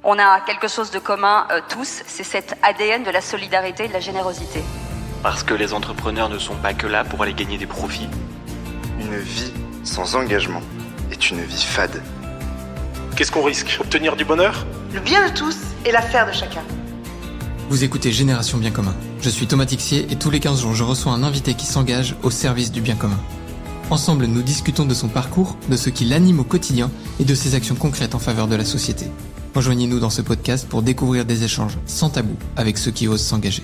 On a quelque chose de commun tous, c'est cet ADN de la solidarité et de la générosité. Parce que les entrepreneurs ne sont pas que là pour aller gagner des profits. Une vie sans engagement est une vie fade. Qu'est-ce qu'on risque ? Obtenir du bonheur ? Le bien de tous et l'affaire de chacun. Vous écoutez Génération Bien Commun. Je suis Thomas Tixier et tous les 15 jours, je reçois un invité qui s'engage au service du bien commun. Ensemble, nous discutons de son parcours, de ce qui l'anime au quotidien et de ses actions concrètes en faveur de la société. Rejoignez-nous dans ce podcast pour découvrir des échanges sans tabou avec ceux qui osent s'engager.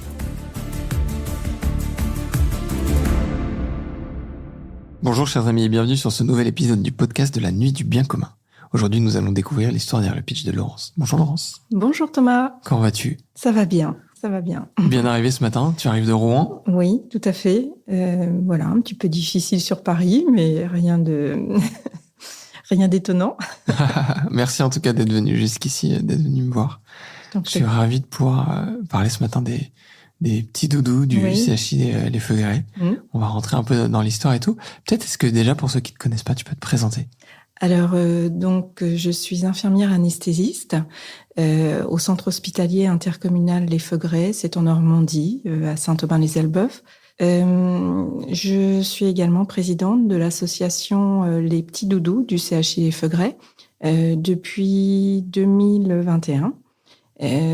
Bonjour chers amis et bienvenue sur ce nouvel épisode du podcast de la Nuit du Bien Commun. Aujourd'hui, nous allons découvrir l'histoire derrière le pitch de Laurence. Bonjour Laurence. Bonjour Thomas. Comment vas-tu ? Ça va bien, ça va bien. Bien arrivé ce matin, tu arrives de Rouen ? Oui, tout à fait. Voilà, un petit peu difficile sur Paris, mais rien d'étonnant. Merci en tout cas d'être venu jusqu'ici, d'être venu me voir. Je suis ravi de pouvoir parler ce matin des petits doudous du CHI Les Feugrets. On va rentrer un peu dans l'histoire et tout. Peut-être est-ce que déjà, pour ceux qui ne te connaissent pas, tu peux te présenter ? Alors, je suis infirmière anesthésiste au centre hospitalier intercommunal Les Feugrets, c'est en Normandie, à Saint-Aubin-les-Elbeuf. Je suis également présidente de l'association Les Petits Doudous du CHI Les Feugrets depuis 2021.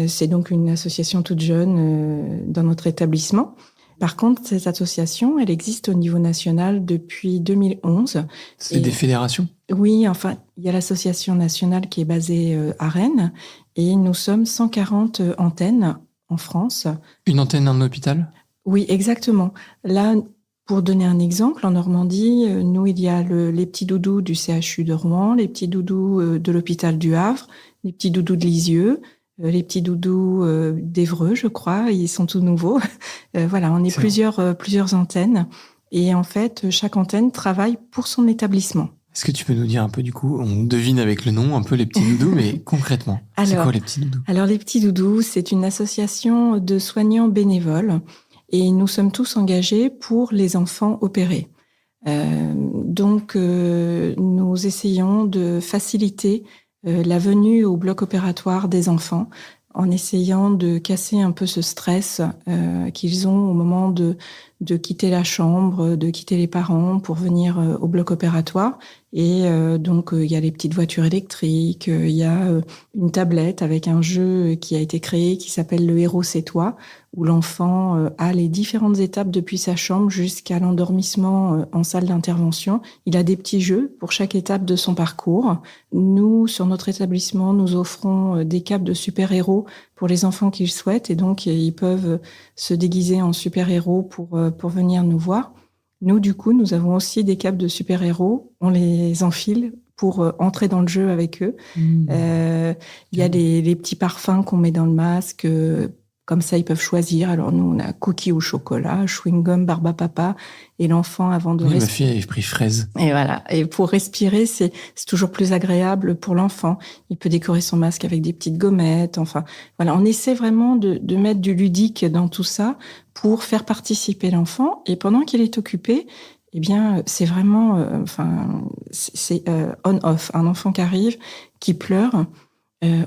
C'est donc une association toute jeune dans notre établissement. Par contre, cette association, elle existe au niveau national depuis 2011. C'est des fédérations ? Oui, enfin, il y a l'association nationale qui est basée à Rennes et nous sommes 140 antennes en France. Une antenne en hôpital ? Oui, exactement. Là, pour donner un exemple, en Normandie, nous, il y a les petits doudous du CHU de Rouen, les petits doudous de l'hôpital du Havre, les petits doudous de Lisieux, les petits doudous d'Évreux, je crois, ils sont tout nouveaux. Voilà, on est plusieurs antennes. Et en fait, chaque antenne travaille pour son établissement. Est-ce que tu peux nous dire un peu, du coup, on devine avec le nom un peu les petits doudous, mais concrètement, c'est quoi les petits doudous ? Alors, les petits doudous, c'est une association de soignants bénévoles et nous sommes tous engagés pour les enfants opérés. Nous essayons de faciliter la venue au bloc opératoire des enfants en essayant de casser un peu ce stress qu'ils ont au moment de quitter la chambre, de quitter les parents pour venir au bloc opératoire. Et il y a les petites voitures électriques, il y a une tablette avec un jeu qui a été créé qui s'appelle Le Héros c'est toi, où l'enfant a les différentes étapes depuis sa chambre jusqu'à l'endormissement en salle d'intervention. Il a des petits jeux pour chaque étape de son parcours. Nous, sur notre établissement, nous offrons des capes de super-héros pour les enfants qui le souhaitent et donc ils peuvent se déguiser en super-héros pour venir nous voir. Nous, du coup, nous avons aussi des capes de super-héros. On les enfile pour entrer dans le jeu avec eux. Il y a les petits parfums qu'on met dans le masque. Comme ça, ils peuvent choisir. Alors, nous, on a cookies au chocolat, chewing-gum, barbe à papa. Et l'enfant, avant de respirer... Ma fille avait pris fraise. Et voilà. Et pour respirer, c'est toujours plus agréable pour l'enfant. Il peut décorer son masque avec des petites gommettes. Enfin, voilà. On essaie vraiment de mettre du ludique dans tout ça pour faire participer l'enfant. Et pendant qu'il est occupé, eh bien, c'est vraiment... c'est on-off. Un enfant qui arrive, qui pleure...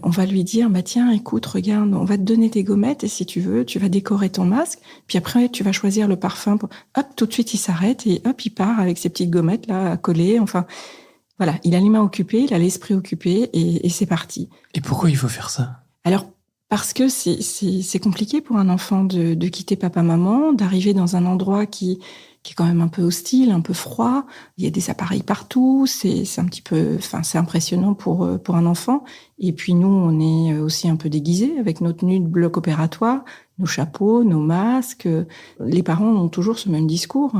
on va lui dire, tiens, écoute, regarde, on va te donner des gommettes et si tu veux, tu vas décorer ton masque. Puis après, tu vas choisir le parfum. Hop, tout de suite, il s'arrête et hop, il part avec ses petites gommettes là à coller. Enfin, voilà, il a les mains occupées, il a l'esprit occupé et c'est parti. Et pourquoi il faut faire ça ? Alors, parce que c'est compliqué pour un enfant de quitter papa-maman, d'arriver dans un endroit qui est quand même un peu hostile, un peu froid. Il y a des appareils partout. C'est un petit peu, c'est impressionnant pour un enfant. Et puis nous, on est aussi un peu déguisés avec notre tenue de bloc opératoire, nos chapeaux, nos masques. Les parents ont toujours ce même discours,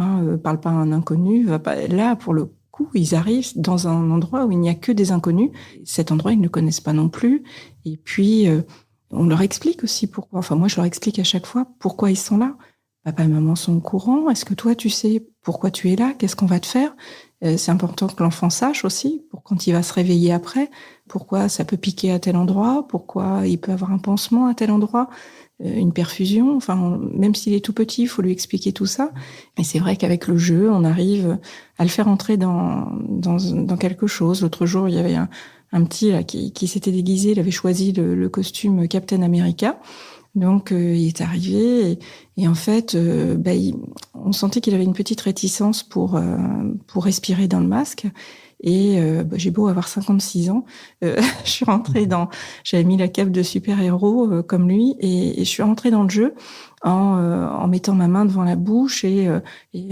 parle pas à un inconnu, va pas. Là, pour le coup, ils arrivent dans un endroit où il n'y a que des inconnus. Cet endroit, ils ne connaissent pas non plus. Et puis, on leur explique aussi pourquoi. Enfin, moi, je leur explique à chaque fois pourquoi ils sont là. Papa et maman sont au courant. Est-ce que toi, tu sais pourquoi tu es là ? Qu'est-ce qu'on va te faire ? C'est important que l'enfant sache aussi, pour quand il va se réveiller après, pourquoi ça peut piquer à tel endroit, pourquoi il peut avoir un pansement à tel endroit, une perfusion. Enfin, même s'il est tout petit, il faut lui expliquer tout ça. Et c'est vrai qu'avec le jeu, on arrive à le faire entrer dans quelque chose. L'autre jour, il y avait un petit là, qui s'était déguisé, il avait choisi le costume Captain America. Donc, il est arrivé et en fait, on sentait qu'il avait une petite réticence pour respirer dans le masque. Et j'ai beau avoir 56 ans, je suis rentrée j'avais mis la cape de super-héros comme lui et je suis rentrée dans le jeu en mettant ma main devant la bouche et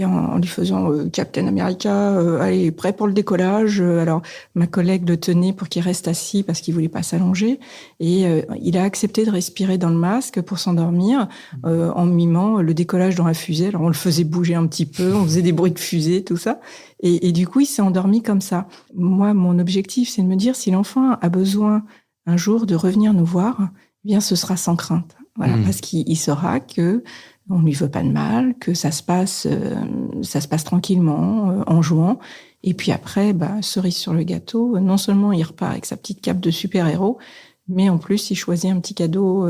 en lui faisant Captain America, allez, prêt pour le décollage. Alors, ma collègue le tenait pour qu'il reste assis parce qu'il voulait pas s'allonger et il a accepté de respirer dans le masque pour s'endormir en mimant le décollage dans la fusée. Alors, on le faisait bouger un petit peu, on faisait des bruits de fusée, tout ça. Et du coup, il s'est endormi comme ça. Moi, mon objectif, c'est de me dire, si l'enfant a besoin un jour de revenir nous voir, eh bien, ce sera sans crainte. Voilà, parce qu'il saura que on lui veut pas de mal, que ça se passe tranquillement, en jouant. Et puis après, cerise sur le gâteau, non seulement il repart avec sa petite cape de super-héros, mais en plus, il choisit un petit cadeau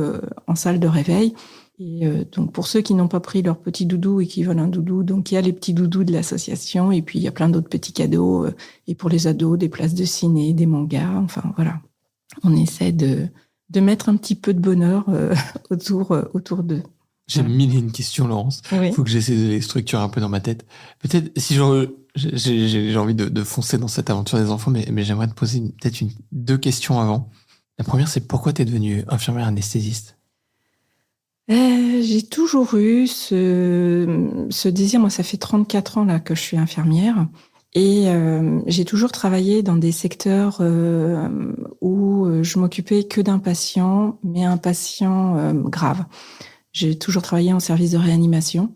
en salle de réveil. Et donc, pour ceux qui n'ont pas pris leur petit doudou et qui veulent un doudou, donc il y a les petits doudous de l'association et puis il y a plein d'autres petits cadeaux. Et pour les ados, des places de ciné, des mangas, enfin voilà. On essaie de mettre un petit peu de bonheur autour d'eux. J'ai mille et une questions, Laurence. Oui. Faut que j'essaie de les structurer un peu dans ma tête. Peut-être, si j'ai envie de foncer dans cette aventure des enfants, mais j'aimerais te poser peut-être deux questions avant. La première, c'est pourquoi tu es devenue infirmière anesthésiste ? J'ai toujours eu ce désir. Moi, ça fait 34 ans là que je suis infirmière. Et j'ai toujours travaillé dans des secteurs où je m'occupais que d'un patient, mais un patient grave. J'ai toujours travaillé en service de réanimation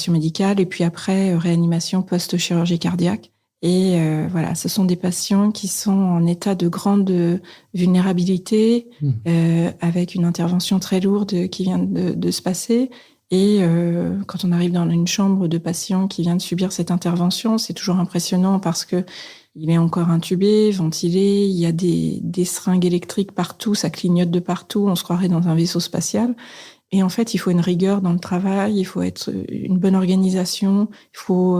médicale, et puis après réanimation post-chirurgie cardiaque. Et voilà, ce sont des patients qui sont en état de grande vulnérabilité, avec une intervention très lourde qui vient de se passer. Et quand on arrive dans une chambre de patient qui vient de subir cette intervention, c'est toujours impressionnant parce que il est encore intubé, ventilé, il y a des seringues électriques partout, ça clignote de partout, on se croirait dans un vaisseau spatial. Et en fait, il faut une rigueur dans le travail, il faut être une bonne organisation, il faut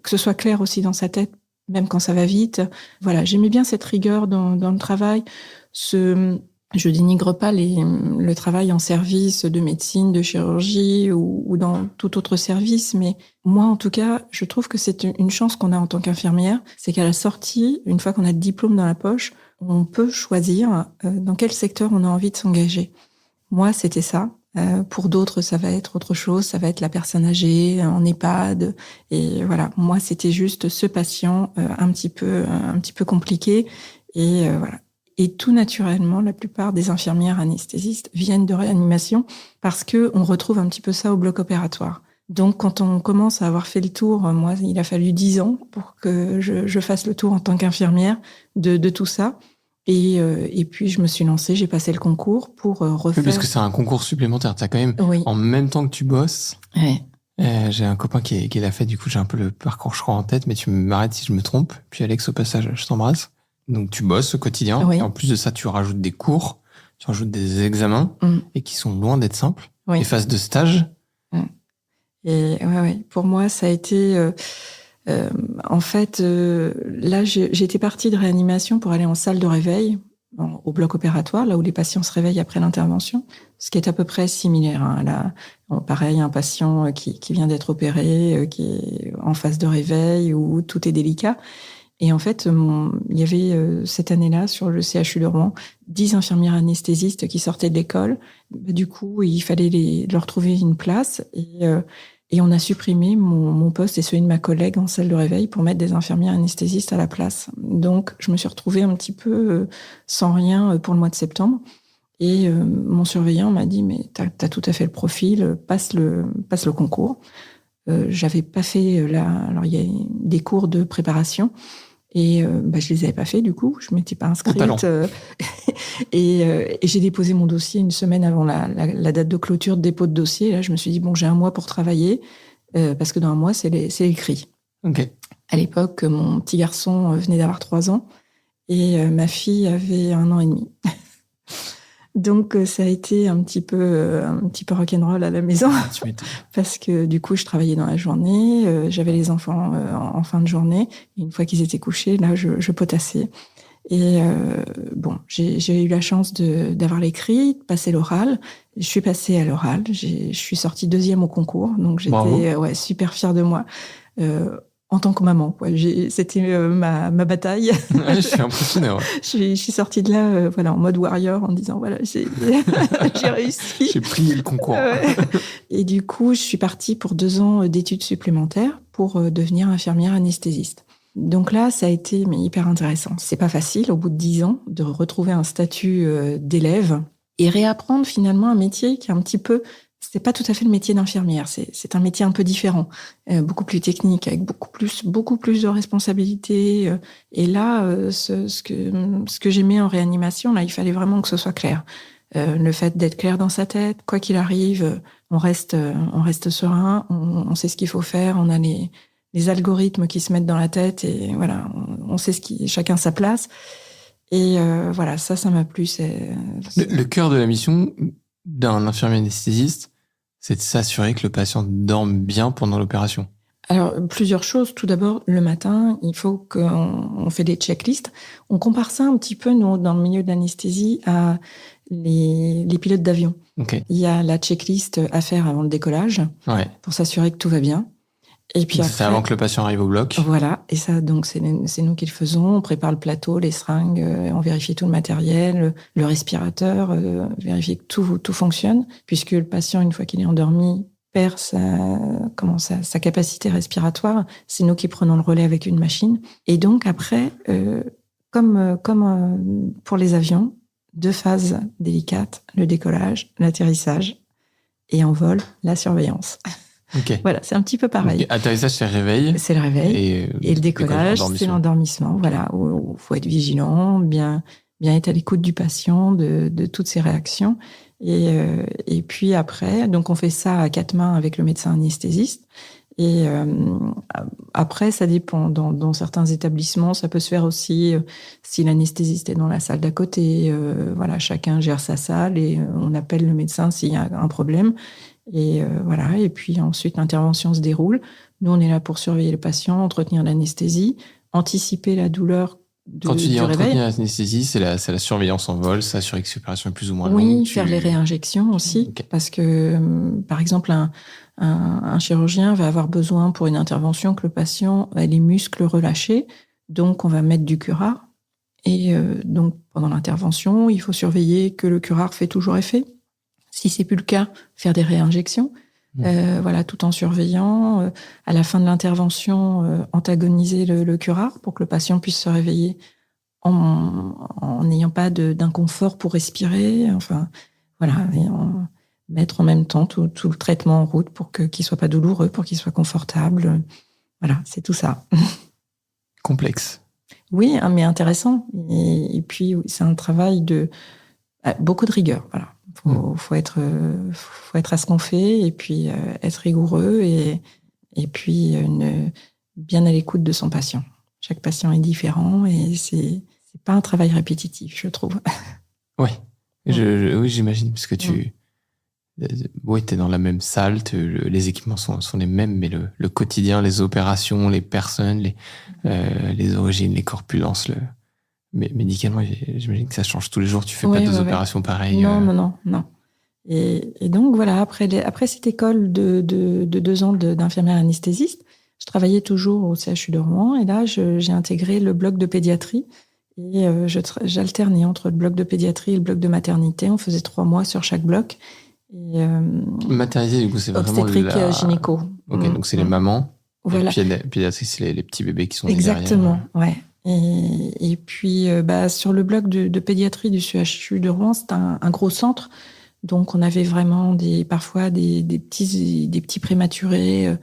que ce soit clair aussi dans sa tête, même quand ça va vite. Voilà, j'aimais bien cette rigueur dans le travail. Je dénigre pas le travail en service de médecine, de chirurgie ou dans tout autre service, mais moi, en tout cas, je trouve que c'est une chance qu'on a en tant qu'infirmière, c'est qu'à la sortie, une fois qu'on a le diplôme dans la poche, on peut choisir dans quel secteur on a envie de s'engager. Moi, c'était ça. Pour d'autres, ça va être autre chose, ça va être la personne âgée en EHPAD. Et voilà, moi, c'était juste ce patient un petit peu compliqué. Et voilà. Et tout naturellement, la plupart des infirmières anesthésistes viennent de réanimation parce que on retrouve un petit peu ça au bloc opératoire. Donc, quand on commence à avoir fait le tour, moi, il a fallu 10 ans pour que je fasse le tour en tant qu'infirmière de tout ça. Et puis, je me suis lancée, j'ai passé le concours pour refaire... Oui, parce que c'est un concours supplémentaire. T'as quand même, en même temps que tu bosses... Ouais. J'ai un copain qui l'a fait, du coup, j'ai un peu le parcours, je crois, en tête, mais tu m'arrêtes si je me trompe. Puis Alex, au passage, je t'embrasse. Donc, tu bosses au quotidien. Oui. Et en plus de ça, tu rajoutes des cours, tu rajoutes des examens, et qui sont loin d'être simples. Oui. Les phases de stage. Et ouais. Pour moi, ça a été... en fait, là, j'étais partie de réanimation pour aller en salle de réveil, au bloc opératoire, là où les patients se réveillent après l'intervention, ce qui est à peu près similaire. Hein. Là, pareil, un patient qui vient d'être opéré, qui est en phase de réveil, où tout est délicat. Et en fait, il y avait cette année-là, sur le CHU de Rouen, 10 infirmières anesthésistes qui sortaient de l'école. Du coup, il fallait leur trouver une place. Et on a supprimé mon poste et celui de ma collègue en salle de réveil pour mettre des infirmières anesthésistes à la place. Donc, je me suis retrouvée un petit peu sans rien pour le mois de septembre. Et mon surveillant m'a dit, mais t'as tout à fait le profil, passe le concours. J'avais pas fait alors il y a des cours de préparation. Et je les avais pas fait, du coup, je m'étais pas inscrite. Et j'ai déposé mon dossier une semaine avant la date de clôture de dépôt de dossier. Et là, je me suis dit, bon, j'ai un mois pour travailler, parce que dans un mois, c'est écrit. Okay. À l'époque, mon petit garçon venait d'avoir 3 ans et ma fille avait 1 an et demi. Donc, ça a été un petit peu rock'n'roll à la maison. Parce que, du coup, je travaillais dans la journée, j'avais les enfants en fin de journée. Et une fois qu'ils étaient couchés, là, je potassais. Et j'ai eu la chance d'avoir l'écrit, de passer l'oral. Je suis passée à l'oral. Je suis sortie 2e au concours, donc j'étais super fière de moi. En tant que maman, quoi. C'était ma bataille. Ouais, je suis impressionnée. Ouais. Je suis sortie de là, en mode warrior, en disant j'ai réussi. J'ai plié le concours. Et du coup, je suis partie pour 2 ans d'études supplémentaires pour devenir infirmière anesthésiste. Donc là, ça a été hyper intéressant. C'est pas facile, au bout de 10 ans, de retrouver un statut d'élève et réapprendre finalement un métier qui est un petit peu... C'est pas tout à fait le métier d'infirmière. C'est un métier un peu différent, beaucoup plus technique, avec beaucoup plus de responsabilités. Et là, ce que j'aimais en réanimation, là, il fallait vraiment que ce soit clair. Le fait d'être clair dans sa tête, quoi qu'il arrive, on reste serein, on sait ce qu'il faut faire, on a les algorithmes qui se mettent dans la tête et voilà, on sait chacun sa place. Et ça m'a plu. Le cœur de la mission d'un infirmier anesthésiste, c'est de s'assurer que le patient dorme bien pendant l'opération. Alors, plusieurs choses. Tout d'abord, le matin, il faut qu'on fait des checklists. On compare ça un petit peu, nous, dans le milieu de l'anesthésie, à les pilotes d'avion. Okay. Il y a la checklist à faire avant le décollage pour s'assurer que tout va bien. Et puis c'est avant que le patient arrive au bloc. Voilà. Et ça, donc, c'est nous qui le faisons. On prépare le plateau, les seringues, on vérifie tout le matériel, le respirateur, vérifier que tout fonctionne, puisque le patient, une fois qu'il est endormi, perd sa capacité respiratoire. C'est nous qui prenons le relais avec une machine. Et donc, après, comme pour les avions, 2 phases délicates, le décollage, l'atterrissage, et en vol, la surveillance. Okay. Voilà, c'est un petit peu pareil. Okay. Atterrissage, c'est le réveil. C'est le réveil. Et le décollage, c'est l'endormissement. Voilà, où faut être vigilant, bien être à l'écoute du patient, de toutes ses réactions. Et puis après, donc on fait ça à 4 mains avec le médecin anesthésiste. Et après, ça dépend. Dans certains établissements, ça peut se faire aussi si l'anesthésiste est dans la salle d'à côté. Chacun gère sa salle et on appelle le médecin s'il y a un problème. Et et puis ensuite l'intervention se déroule. Nous, on est là pour surveiller le patient, entretenir l'anesthésie, anticiper la douleur Quand tu dis du réveil. entretenir l'anesthésie, c'est la surveillance en vol, s'assurer que l'opération est plus ou moins longue. Oui, faire les réinjections aussi, Okay. parce que par exemple un chirurgien va avoir besoin pour une intervention que le patient ait les muscles relâchés, donc on va mettre du curare. Et donc pendant l'intervention, il faut surveiller que le curare fait toujours effet. Si c'est plus le cas, faire des réinjections, tout en surveillant. À la fin de l'intervention, antagoniser le curare pour que le patient puisse se réveiller en n'ayant pas d'inconfort pour respirer. Enfin, voilà, et mettre en même temps tout le traitement en route pour qu'il soit pas douloureux, pour qu'il soit confortable. Voilà, c'est tout ça. Complexe. Oui, mais intéressant. Et puis, c'est un travail de beaucoup de rigueur. Voilà. Faut être à ce qu'on fait et puis être rigoureux et puis bien à l'écoute de son patient. Chaque patient est différent et c'est pas un travail répétitif, je trouve. Oui, oui, j'imagine parce que t'es dans la même salle, les équipements sont les mêmes, mais le quotidien, les opérations, les personnes, les origines, les corpulences, mais médicalement, j'imagine que ça change tous les jours. Tu fais pas 2 opérations pareilles. Non. Et donc, voilà, après cette école de 2 ans d'infirmière anesthésiste, je travaillais toujours au CHU de Rouen. Et là, j'ai intégré le bloc de pédiatrie. Et j'alternais entre le bloc de pédiatrie et le bloc de maternité. On faisait 3 mois sur chaque bloc. Et, maternité, du coup, c'est vraiment obstétrique, gynéco. Ok, donc c'est les mamans. Voilà. Et puis pédiatrie, c'est les petits bébés qui sont Exactement, derrière. ouais. Et puis, sur le bloc de pédiatrie du CHU de Rouen, c'est un gros centre. Donc, on avait vraiment parfois des petits prématurés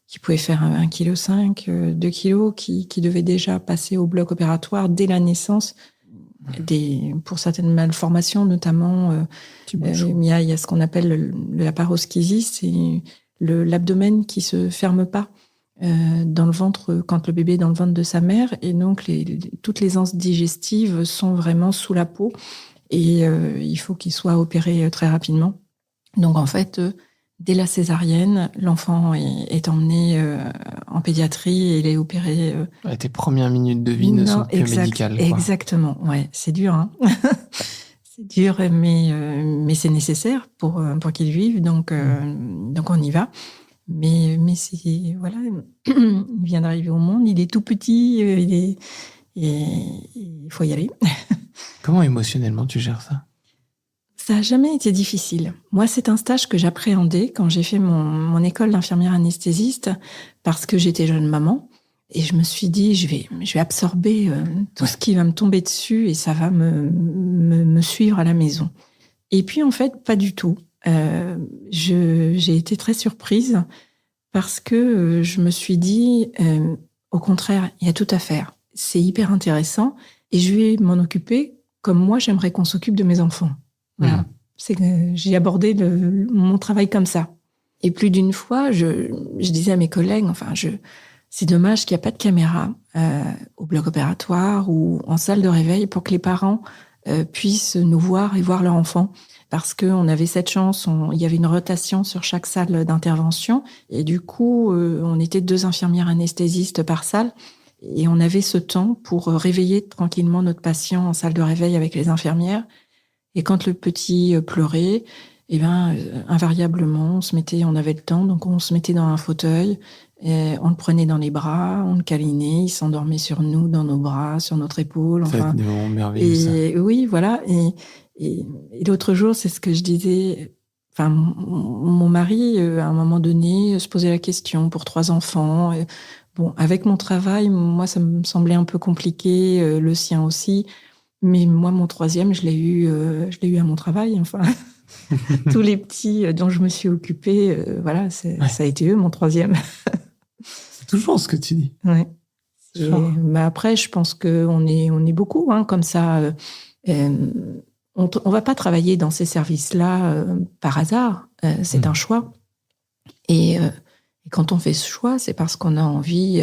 qui pouvaient faire 1,5 kg, 2 kg, qui devaient déjà passer au bloc opératoire dès la naissance. Pour certaines malformations, notamment, il y a ce qu'on appelle la paroschisie, c'est l'abdomen qui se ferme pas dans le ventre quand le bébé est dans le ventre de sa mère, et donc toutes les anses digestives sont vraiment sous la peau et il faut qu'il soit opéré très rapidement. Donc en fait, Dès la césarienne, l'enfant est emmené en pédiatrie et il est opéré. Tes premières minutes de vie ne sont que médicales. Quoi. Exactement, ouais, c'est dur. Hein. C'est dur, mais c'est nécessaire pour qu'il vive, donc on y va. Mais c'est, voilà, il vient d'arriver au monde, il est tout petit, il faut y aller. Comment émotionnellement tu gères ça ? Ça n'a jamais été difficile. Moi, c'est un stage que j'appréhendais quand j'ai fait mon école d'infirmière anesthésiste parce que j'étais jeune maman et je me suis dit, je vais absorber tout ce qui va me tomber dessus et ça va me suivre à la maison. Et puis, en fait, pas du tout. J'ai été très surprise parce que je me suis dit, au contraire, il y a tout à faire. C'est hyper intéressant et je vais m'en occuper comme moi, j'aimerais qu'on s'occupe de mes enfants. Voilà. C'est que j'ai abordé mon travail comme ça. Et plus d'une fois, je disais à mes collègues, c'est dommage qu'il n'y a pas de caméra au bloc opératoire ou en salle de réveil pour que les parents puissent nous voir et voir leur enfant. Parce qu'on avait cette chance, il y avait une rotation sur chaque salle d'intervention. Et du coup, on était 2 infirmières anesthésistes par salle. Et on avait ce temps pour réveiller tranquillement notre patient en salle de réveil avec les infirmières. Et quand le petit pleurait, invariablement, on avait le temps, donc on se mettait dans un fauteuil, et on le prenait dans les bras, on le câlinait, il s'endormait sur nous, dans nos bras, sur notre épaule. C'est des moments merveilleux, ça. Oui, voilà. Et l'autre jour, c'est ce que je disais. Mon mari, à un moment donné, se posait la question pour 3 enfants. Bon, avec mon travail, moi, ça me semblait un peu compliqué, le sien aussi. Mais moi, mon 3e, je l'ai eu à mon travail. Tous les petits dont je me suis occupée, ça a été eux, mon 3e. C'est toujours ce que tu dis. Ouais. Mais après, je pense qu'on est beaucoup comme ça. On va pas travailler dans ces services-là par hasard. C'est un choix. Et quand on fait ce choix, c'est parce qu'on a envie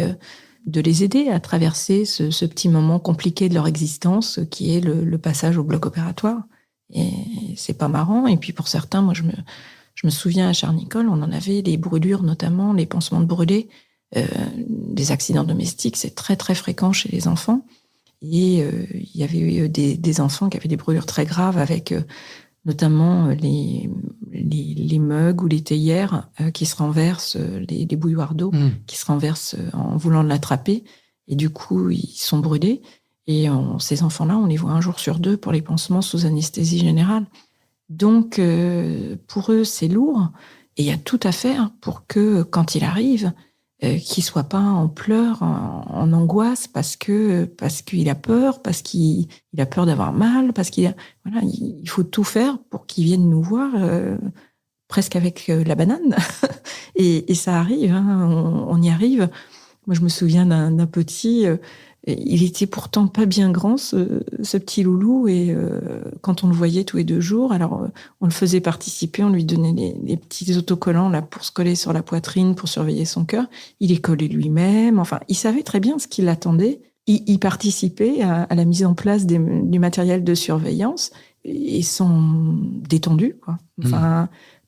de les aider à traverser ce petit moment compliqué de leur existence qui est le passage au bloc opératoire. Et c'est pas marrant. Et puis pour certains, moi je me souviens à Charnicole, on en avait les brûlures, notamment les pansements de brûlés, des accidents domestiques, c'est très très fréquent chez les enfants. Et il y avait eu des enfants qui avaient des brûlures très graves avec notamment les mugs ou les théières qui se renversent, les bouilloires d'eau qui se renversent en voulant l'attraper. Et du coup, ils sont brûlés. Et ces enfants-là, on les voit 1 jour sur 2 pour les pansements sous anesthésie générale. Donc, pour eux, c'est lourd. Et il y a tout à faire pour que, quand il arrive, qu'il soit pas en pleurs, en angoisse, parce qu'il a peur, parce qu'il a peur d'avoir mal, il faut tout faire pour qu'il vienne nous voir presque avec la banane. et ça arrive, on y arrive. Moi, je me souviens d'un petit, il était pourtant pas bien grand, ce petit loulou, et quand on le voyait tous les 2 jours, alors on le faisait participer, on lui donnait les petits autocollants là pour se coller sur la poitrine, pour surveiller son cœur. Il les collait lui-même, il savait très bien ce qui l'attendait. Il participait à la mise en place du matériel de surveillance, et sont détendus, quoi.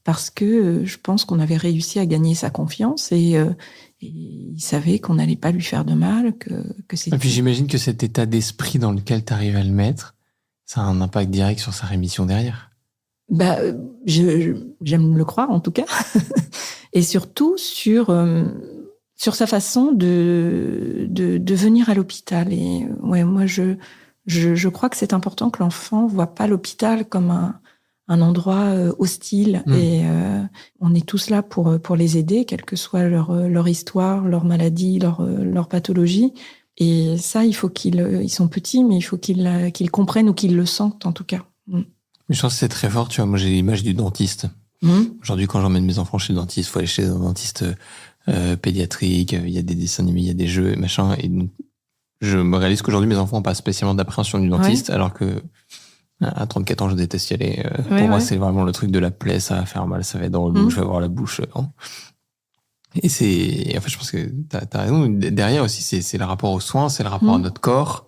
Parce que je pense qu'on avait réussi à gagner sa confiance et il savait qu'on n'allait pas lui faire de mal, que c'était... Et puis j'imagine que cet état d'esprit dans lequel tu arrives à le mettre, ça a un impact direct sur sa rémission derrière. J'aime le croire en tout cas. Et surtout sur sa façon de venir à l'hôpital. Et moi je crois que c'est important que l'enfant voit pas l'hôpital comme un endroit hostile. Et on est tous là pour les aider, quelle que soit leur histoire, leur maladie, leur pathologie. Et ça, il faut ils sont petits, mais il faut qu'ils comprennent ou qu'ils le sentent en tout cas. Mais je pense que c'est très fort, tu vois. Moi, j'ai l'image du dentiste. Aujourd'hui, quand j'emmène mes enfants chez le dentiste, il faut aller chez un dentiste pédiatrique, il y a des dessins animés, il y a des jeux, machin. Et donc, je me réalise qu'aujourd'hui, mes enfants n'ont pas spécialement d'appréhension du dentiste, alors que à 34 ans, je déteste y aller. Pour moi, c'est vraiment le truc de la plaie, ça va faire mal, ça va être dans le bouche, je vais avoir la bouche. Et en fait, je pense que t'as raison. Derrière aussi, c'est le rapport aux soins, c'est le rapport à notre corps.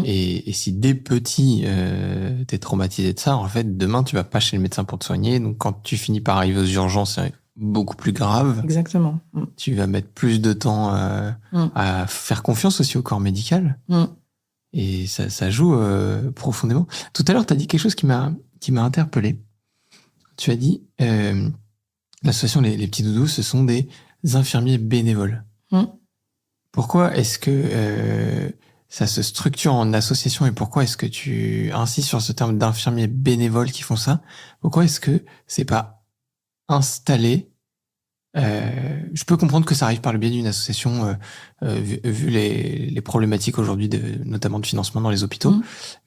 Et si dès petit, t'es traumatisé de ça, en fait, demain, tu vas pas chez le médecin pour te soigner. Donc, quand tu finis par arriver aux urgences beaucoup plus graves. Exactement. Tu vas mettre plus de temps à faire confiance aussi au corps médical. Et ça joue profondément. Tout à l'heure, tu as dit quelque chose qui m'a interpellé. Tu as dit, l'association les Petits Doudous, ce sont des infirmiers bénévoles. Pourquoi est-ce que ça se structure en association et pourquoi est-ce que tu insistes sur ce terme d'infirmiers bénévoles qui font ça? Pourquoi est-ce que c'est pas installé? Je peux comprendre que ça arrive par le biais d'une association, vu les problématiques aujourd'hui, notamment de financement dans les hôpitaux.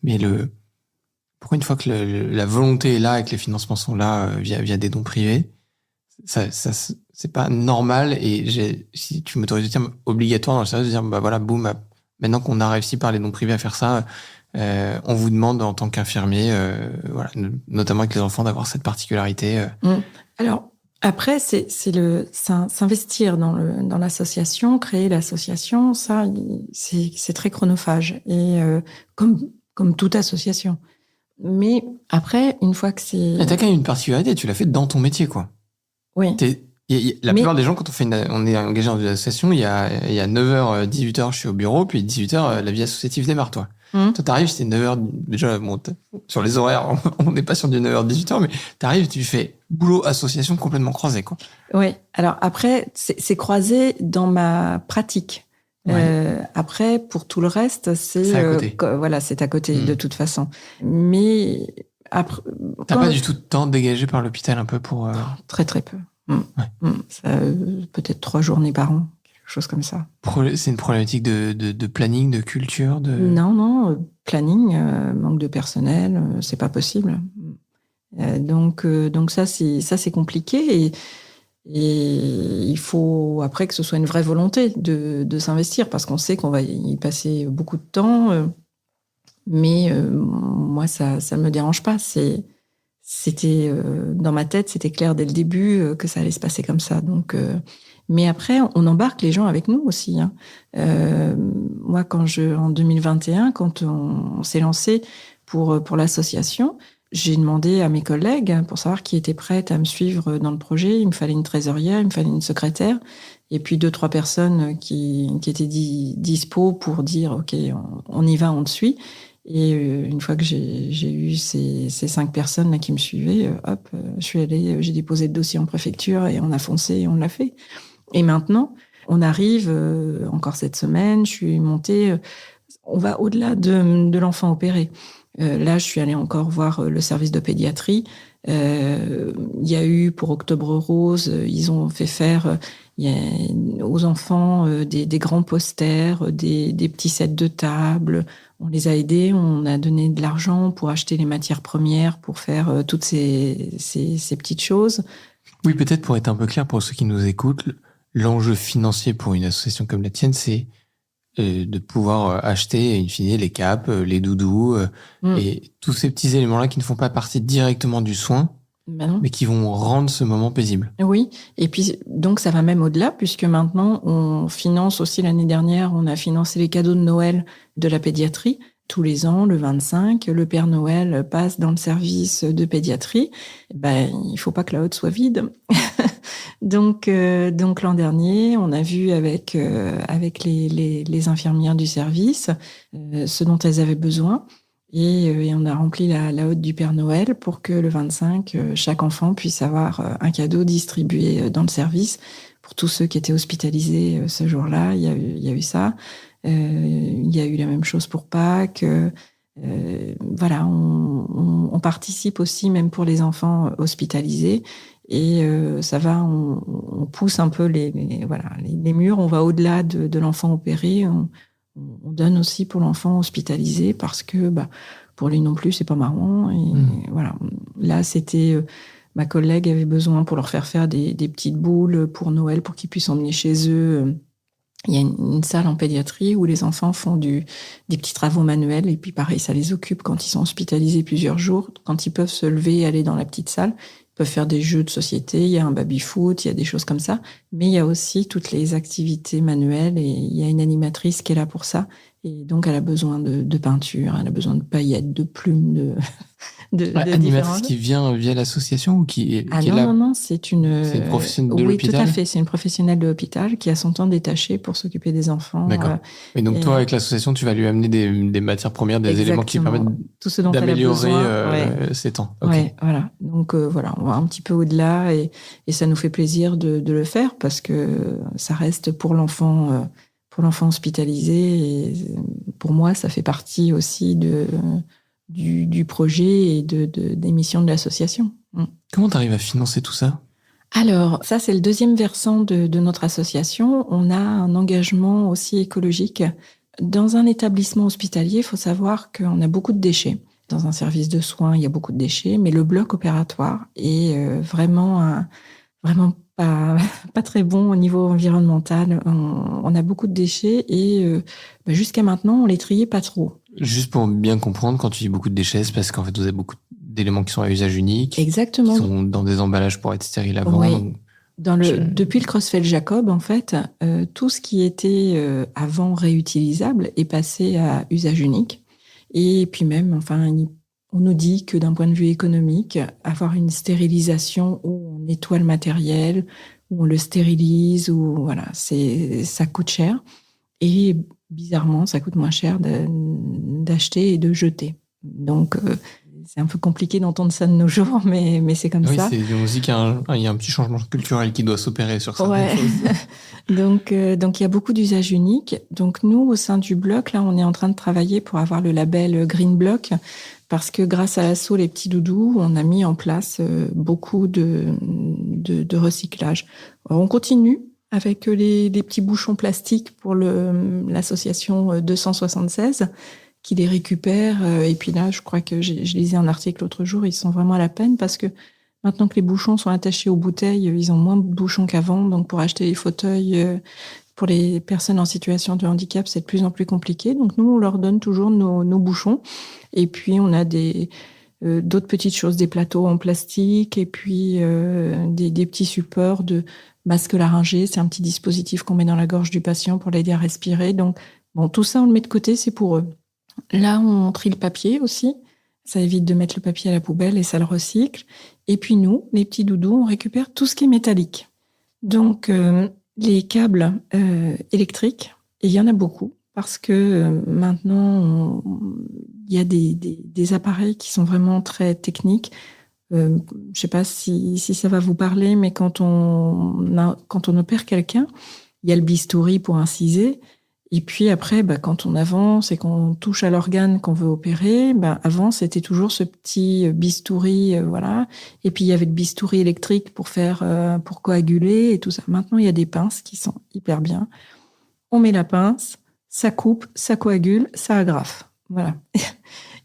Mais pourquoi une fois que la volonté est là et que les financements sont là via des dons privés, ça c'est pas normal. Et si tu m'autorises le terme obligatoire dans le service de dire bah voilà, boum, maintenant qu'on a réussi par les dons privés à faire ça, on vous demande en tant qu'infirmier, voilà, notamment avec les enfants, d'avoir cette particularité. Alors après, c'est s'investir dans l'association, créer l'association, ça c'est très chronophage et comme toute association. Mais après, une fois que c'est... T'as quand même une particularité, tu l'as fait dans ton métier, quoi. Oui. La plupart des gens, quand on est engagé dans une association, il y a 9h, 18h, je suis au bureau, puis 18h, la vie associative démarre, toi. Toi, t'arrives, c'était 9h, déjà, bon, sur les horaires, on n'est pas sur du 9h, 18h, mais t'arrives, tu fais boulot association complètement croisé, quoi. Oui. Alors après, c'est croisé dans ma pratique. Ouais. Après, pour tout le reste, c'est à côté. Voilà, c'est à côté de toute façon. Mais après, t'as pas du tout de temps dégagé par l'hôpital un peu pour très très peu. Ça, peut-être 3 journées par an, quelque chose comme ça. C'est une problématique de planning, de culture, de... Non, planning, manque de personnel, c'est pas possible. Donc ça c'est compliqué et il faut après que ce soit une vraie volonté de s'investir parce qu'on sait qu'on va y passer beaucoup de temps. Mais moi, ça ne me dérange pas. C'était dans ma tête, c'était clair dès le début que ça allait se passer comme ça. Donc, mais après, on embarque les gens avec nous aussi. Hein. Moi, en 2021, quand on s'est lancé pour l'association, j'ai demandé à mes collègues pour savoir qui était prête à me suivre dans le projet. Il me fallait une trésorière, il me fallait une secrétaire, et puis 2-3 personnes qui étaient dispo pour dire ok, on y va, on te suit. Et une fois que j'ai eu ces 5 personnes là qui me suivaient, je suis allée, j'ai déposé le dossier en préfecture et on a foncé et on l'a fait. Et maintenant, on arrive encore cette semaine. Je suis montée. On va au-delà de l'enfant opéré. Là, je suis allée encore voir le service de pédiatrie. Il y a eu pour Octobre Rose, ils ont fait faire aux enfants des grands posters, des petits sets de table. On les a aidés, on a donné de l'argent pour acheter les matières premières, pour faire toutes ces petites choses. Oui, peut-être pour être un peu clair pour ceux qui nous écoutent, l'enjeu financier pour une association comme la tienne, c'est de pouvoir acheter, in fine, les capes, les doudous, et tous ces petits éléments-là qui ne font pas partie directement du soin, mais qui vont rendre ce moment paisible. Oui, et puis donc ça va même au-delà, puisque maintenant on finance aussi, l'année dernière, on a financé les cadeaux de Noël de la pédiatrie. Tous les ans, le 25, le Père Noël passe dans le service de pédiatrie. Il faut pas que la hotte soit vide. Donc l'an dernier, on a vu avec les infirmières du service ce dont elles avaient besoin et on a rempli la hotte du Père Noël pour que le 25, chaque enfant puisse avoir un cadeau distribué dans le service pour tous ceux qui étaient hospitalisés ce jour-là. Il y a eu ça. Il y a eu la même chose pour Pâques. Voilà, on participe aussi même pour les enfants hospitalisés. Et ça va, on pousse un peu les murs, on va au-delà de l'enfant opéré, on donne aussi pour l'enfant hospitalisé parce que pour lui non plus c'est pas marrant. Et voilà, là c'était ma collègue avait besoin pour leur faire des petites boules pour Noël pour qu'ils puissent emmener chez eux. Il y a une salle en pédiatrie où les enfants font des petits travaux manuels et puis pareil, ça les occupe quand ils sont hospitalisés plusieurs jours. Quand ils peuvent se lever et aller dans la petite salle, ils peuvent faire des jeux de société, il y a un baby-foot, il y a des choses comme ça. Mais il y a aussi toutes les activités manuelles et il y a une animatrice qui est là pour ça. Et donc, elle a besoin de peinture, elle a besoin de paillettes, de plumes, Animatrice différents... qui vient via l'association ou qui est là? Non, c'est une professionnelle de oui, l'hôpital? Oui, tout à fait. C'est une professionnelle de l'hôpital qui a son temps détaché pour s'occuper des enfants. D'accord. Et donc, toi, avec l'association, tu vas lui amener des matières premières, des éléments qui permettent tout ce dont d'améliorer elle a ses temps. Okay. Ouais, voilà. Donc, voilà, on va un petit peu au-delà et ça nous fait plaisir de le faire parce que ça reste pour l'enfant hospitalisé. Et pour moi, ça fait partie aussi du projet et des missions de l'association. Comment tu arrives à financer tout ça? Alors, ça, c'est le deuxième versant de notre association. On a un engagement aussi écologique. Dans un établissement hospitalier, il faut savoir qu'on a beaucoup de déchets. Dans un service de soins, il y a beaucoup de déchets, mais le bloc opératoire est vraiment pas très bon au niveau environnemental. On a beaucoup de déchets et jusqu'à maintenant, on les triait pas trop. Juste pour bien comprendre, quand tu dis beaucoup de déchets, c'est parce qu'en fait, vous avez beaucoup d'éléments qui sont à usage unique. Exactement. Qui sont dans des emballages pour être stériles avant. Oui. Donc... Depuis le Creutzfeldt-Jacob, en fait, tout ce qui était avant réutilisable est passé à usage unique. Et puis même, on nous dit que d'un point de vue économique, avoir une stérilisation où on nettoie le matériel, où on le stérilise, ça coûte cher. Et bizarrement, ça coûte moins cher d'acheter et de jeter. Donc, c'est un peu compliqué d'entendre ça de nos jours, mais c'est comme ça. Oui, on se dit qu'il y a un petit changement culturel qui doit s'opérer sur certaines choses. Donc, il y a beaucoup d'usages uniques. Donc, nous, au sein du bloc, là, on est en train de travailler pour avoir le label Green Block, parce que grâce à l'asso Les Petits Doudous, on a mis en place beaucoup de recyclage. Alors, on continue avec les petits bouchons plastiques pour l'association 276, qui les récupèrent. Et puis là, je crois que je lisais un article l'autre jour, ils sont vraiment à la peine parce que maintenant que les bouchons sont attachés aux bouteilles, ils ont moins de bouchons qu'avant. Donc, pour acheter les fauteuils pour les personnes en situation de handicap, c'est de plus en plus compliqué. Donc, nous, on leur donne toujours nos bouchons. Et puis, on a d'autres petites choses, des plateaux en plastique et puis des petits supports de masque laryngé. C'est un petit dispositif qu'on met dans la gorge du patient pour l'aider à respirer. Donc, tout ça, on le met de côté, c'est pour eux. Là, on trie le papier aussi. Ça évite de mettre le papier à la poubelle et ça le recycle. Et puis nous, les petits doudous, on récupère tout ce qui est métallique. Donc, les câbles électriques, et il y en a beaucoup, parce que maintenant, il y a des appareils qui sont vraiment très techniques. Je ne sais pas si ça va vous parler, mais quand on opère quelqu'un, il y a le bistouri pour inciser. Et puis après, quand on avance et qu'on touche à l'organe qu'on veut opérer, avant, c'était toujours ce petit bistouri, voilà. Et puis, il y avait le bistouri électrique pour coaguler et tout ça. Maintenant, il y a des pinces qui sont hyper bien. On met la pince, ça coupe, ça coagule, ça agrafe. Voilà.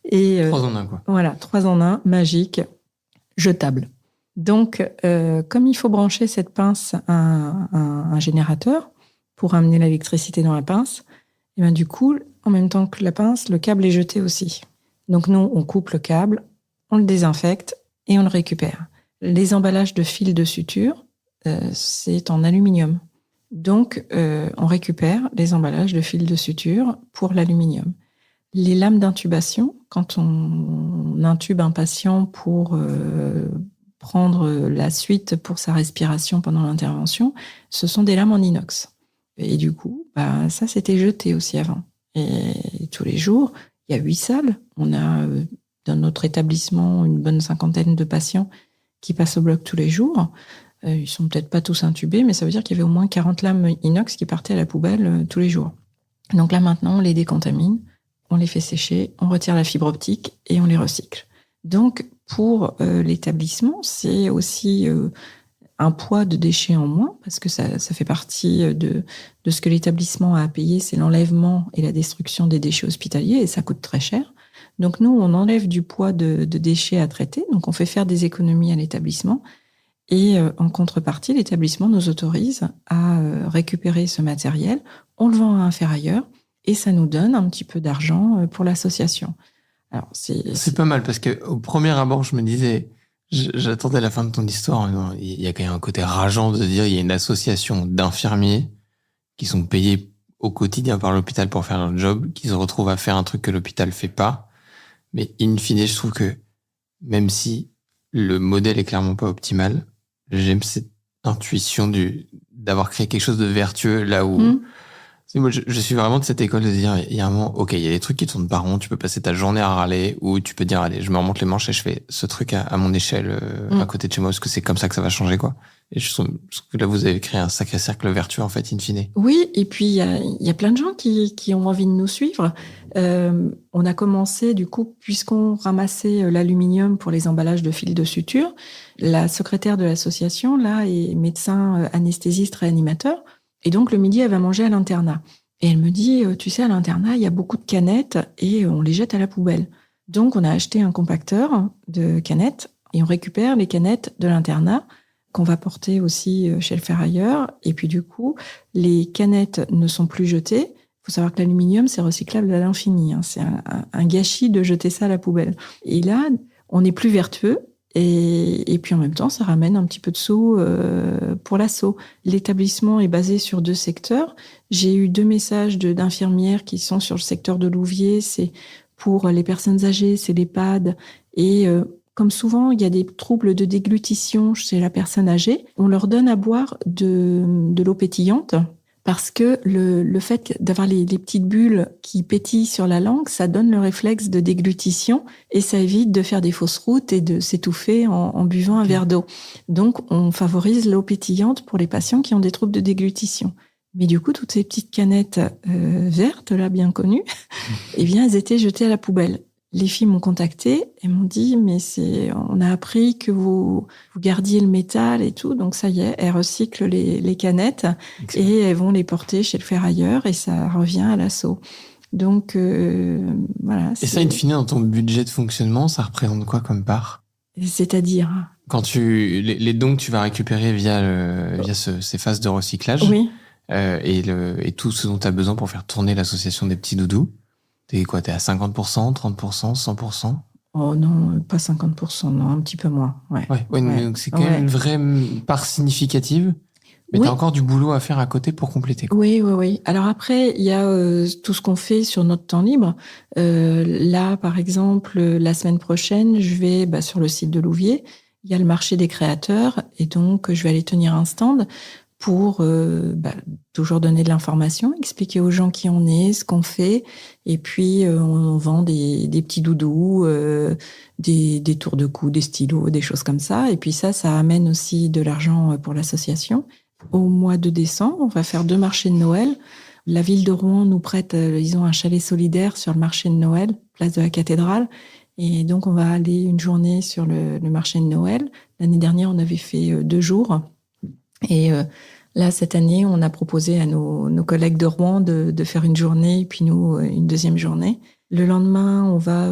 Et 3 en 1, quoi. Voilà, 3 en 1, magique, jetable. Donc, comme il faut brancher cette pince à un générateur, pour amener l'électricité dans la pince, et du coup, en même temps que la pince, le câble est jeté aussi. Donc nous, on coupe le câble, on le désinfecte et on le récupère. Les emballages de fils de suture, c'est en aluminium. Donc, on récupère les emballages de fils de suture pour l'aluminium. Les lames d'intubation, quand on intube un patient pour prendre la suite pour sa respiration pendant l'intervention, ce sont des lames en inox. Et du coup, ça, c'était jeté aussi avant. Et tous les jours, il y a 8 salles. On a, dans notre établissement, une bonne 50aine de patients qui passent au bloc tous les jours. Ils sont peut-être pas tous intubés, mais ça veut dire qu'il y avait au moins 40 lames inox qui partaient à la poubelle tous les jours. Donc là, maintenant, on les décontamine, on les fait sécher, on retire la fibre optique et on les recycle. Donc, pour l'établissement, c'est aussi... un poids de déchets en moins, parce que ça fait partie de ce que l'établissement a à payer, c'est l'enlèvement et la destruction des déchets hospitaliers, et ça coûte très cher. Donc nous, on enlève du poids de déchets à traiter, donc on fait faire des économies à l'établissement, et en contrepartie, l'établissement nous autorise à récupérer ce matériel, on le vend à un ferrailleur, et ça nous donne un petit peu d'argent pour l'association. Alors, c'est pas mal, parce qu'au premier abord, je me disais... J'attendais la fin de ton histoire. Il y a quand même un côté rageant de dire il y a une association d'infirmiers qui sont payés au quotidien par l'hôpital pour faire leur job, qui se retrouvent à faire un truc que l'hôpital fait pas. Mais in fine, je trouve que même si le modèle est clairement pas optimal, j'aime cette intuition d'avoir créé quelque chose de vertueux là où... Moi, je suis vraiment de cette école de dire, il y a un moment, ok, il y a des trucs qui tournent pas rond, tu peux passer ta journée à râler, ou tu peux dire, allez, je me remonte les manches et je fais ce truc à mon échelle, à côté de chez moi, parce que c'est comme ça que ça va changer, quoi. Et je trouve que là, vous avez créé un sacré cercle vertueux, en fait, in fine. Oui, et puis il y a plein de gens qui ont envie de nous suivre. On a commencé, du coup, puisqu'on ramassait l'aluminium pour les emballages de fils de suture, la secrétaire de l'association, là, est médecin anesthésiste réanimateur. Et donc, le midi, elle va manger à l'internat. Et elle me dit, tu sais, à l'internat, il y a beaucoup de canettes et on les jette à la poubelle. Donc, on a acheté un compacteur de canettes et on récupère les canettes de l'internat qu'on va porter aussi chez le ferrailleur. Et puis, du coup, les canettes ne sont plus jetées. Il faut savoir que l'aluminium, c'est recyclable à l'infini. C'est un gâchis de jeter ça à la poubelle. Et là, on est plus vertueux. Et puis en même temps, ça ramène un petit peu de sous pour l'asso. L'établissement est basé sur 2 secteurs. J'ai eu 2 messages d'infirmières qui sont sur le secteur de Louviers. C'est pour les personnes âgées, c'est l'EHPAD. Et comme souvent, il y a des troubles de déglutition chez la personne âgée. On leur donne à boire de l'eau pétillante. Parce que le fait d'avoir les petites bulles qui pétillent sur la langue, ça donne le réflexe de déglutition et ça évite de faire des fausses routes et de s'étouffer en buvant un verre d'eau. Donc, on favorise l'eau pétillante pour les patients qui ont des troubles de déglutition. Mais du coup, toutes ces petites canettes vertes, là, bien connues, eh bien, elles étaient jetées à la poubelle. Les filles m'ont contactée et m'ont dit, mais on a appris que vous gardiez le métal et tout, donc ça y est, elles recyclent les canettes. Excellent. Et elles vont les porter chez le ferrailleur et ça revient à l'asso. Donc, voilà. Et ça, in fine, dans ton budget de fonctionnement, ça représente quoi comme part? C'est-à-dire? Quand les dons que tu vas récupérer via ces phases de recyclage. Oui. Et tout ce dont tu as besoin pour faire tourner l'association des petits doudous. T'es à 50%, 30%, 100%? Oh non, pas 50%, non, un petit peu moins. Ouais. Donc c'est quand même une vraie part significative, mais t'as encore du boulot à faire à côté pour compléter, quoi. Oui. Alors après, il y a tout ce qu'on fait sur notre temps libre. Là, par exemple, la semaine prochaine, je vais sur le site de Louviers. Il y a le marché des créateurs et donc je vais aller tenir un stand pour toujours donner de l'information, expliquer aux gens qui on est, ce qu'on fait. Et puis, on vend des petits doudous, des tours de cou, des stylos, des choses comme ça. Et puis ça amène aussi de l'argent pour l'association. Au mois de décembre, on va faire 2 marchés de Noël. La ville de Rouen nous prête, ils ont un chalet solidaire sur le marché de Noël, place de la cathédrale. Et donc, on va aller une journée sur le marché de Noël. L'année dernière, on avait fait 2 jours. Et là, cette année, on a proposé à nos collègues de Rouen de faire une journée, et puis nous, une deuxième journée. Le lendemain, on va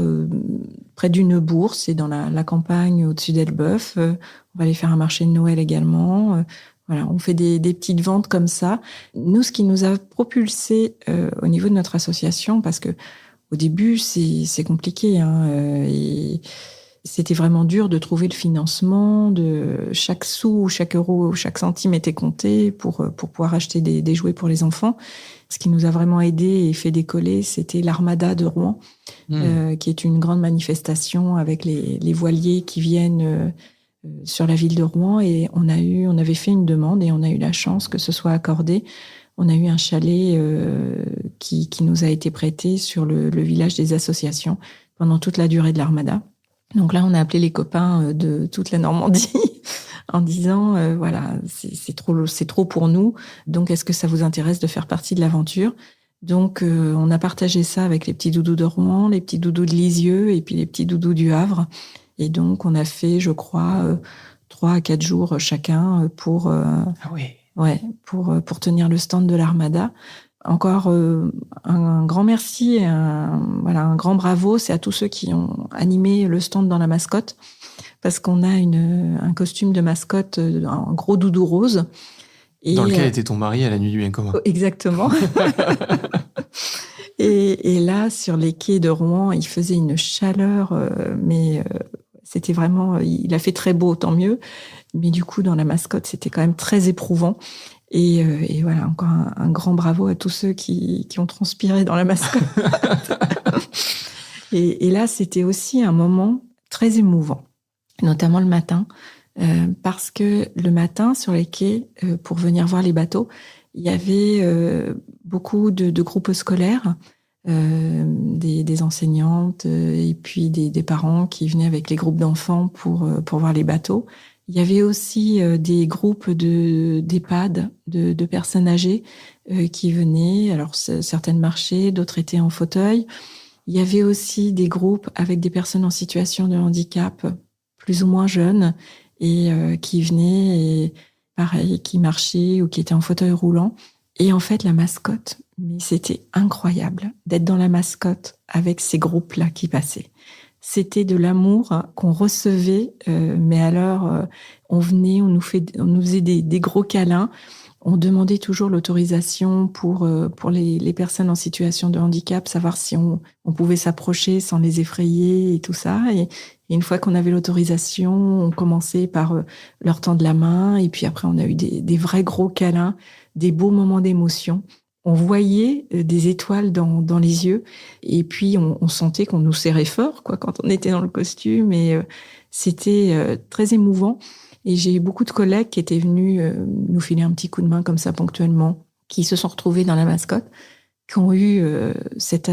près d'une bourse, c'est dans la campagne au-dessus d'Elbeuf. On va aller faire un marché de Noël également. Voilà, on fait des petites ventes comme ça. Nous, ce qui nous a propulsé au niveau de notre association, parce que au début, c'est compliqué, et c'était vraiment dur de trouver le financement, de chaque sou, chaque euro, chaque centime était compté pour pouvoir acheter des jouets pour les enfants. Ce qui nous a vraiment aidé et fait décoller, c'était l'Armada de Rouen, qui est une grande manifestation avec les voiliers qui viennent sur la ville de Rouen. Et on avait fait une demande et on a eu la chance que ce soit accordé. On a eu un chalet qui nous a été prêté sur le village des associations pendant toute la durée de l'Armada. Donc là, on a appelé les copains de toute la Normandie en disant voilà, c'est trop pour nous. Donc, est-ce que ça vous intéresse de faire partie de l'aventure? Donc, on a partagé ça avec les petits doudous de Rouen, les petits doudous de Lisieux et puis les petits doudous du Havre. Et donc, on a fait, je crois, 3 à 4 jours chacun pour tenir le stand de l'Armada. Encore un grand merci et un grand bravo, c'est à tous ceux qui ont animé le stand dans la mascotte, parce qu'on a un costume de mascotte, un gros doudou rose. Et dans lequel était ton mari à la nuit du bien commun. Exactement. et là, sur les quais de Rouen, il faisait une chaleur, mais c'était vraiment, il a fait très beau, tant mieux. Mais du coup, dans la mascotte, c'était quand même très éprouvant. Et voilà, encore un grand bravo à tous ceux qui ont transpiré dans la mascotte. et là, c'était aussi un moment très émouvant, notamment le matin, parce que le matin, sur les quais, pour venir voir les bateaux, il y avait beaucoup de groupes scolaires, des enseignantes et puis des parents qui venaient avec les groupes d'enfants pour voir les bateaux. Il y avait aussi des groupes d'EHPAD, de personnes âgées qui venaient. Alors, certaines marchaient, d'autres étaient en fauteuil. Il y avait aussi des groupes avec des personnes en situation de handicap, plus ou moins jeunes, et qui venaient, et pareil, qui marchaient ou qui étaient en fauteuil roulant. Et en fait, la mascotte, mais c'était incroyable d'être dans la mascotte avec ces groupes-là qui passaient. C'était de l'amour qu'on recevait, mais alors on venait, on nous faisait des gros câlins. On demandait toujours l'autorisation pour les personnes en situation de handicap, savoir si on pouvait s'approcher sans les effrayer et tout ça. Et une fois qu'on avait l'autorisation, on commençait par leur tendre la main. Et puis après, on a eu des vrais gros câlins, des beaux moments d'émotion. On voyait des étoiles dans les yeux. Et puis, on sentait qu'on nous serrait fort, quoi, quand on était dans le costume. Et c'était très émouvant. Et j'ai eu beaucoup de collègues qui étaient venus nous filer un petit coup de main comme ça ponctuellement, qui se sont retrouvés dans la mascotte, qui ont eu cette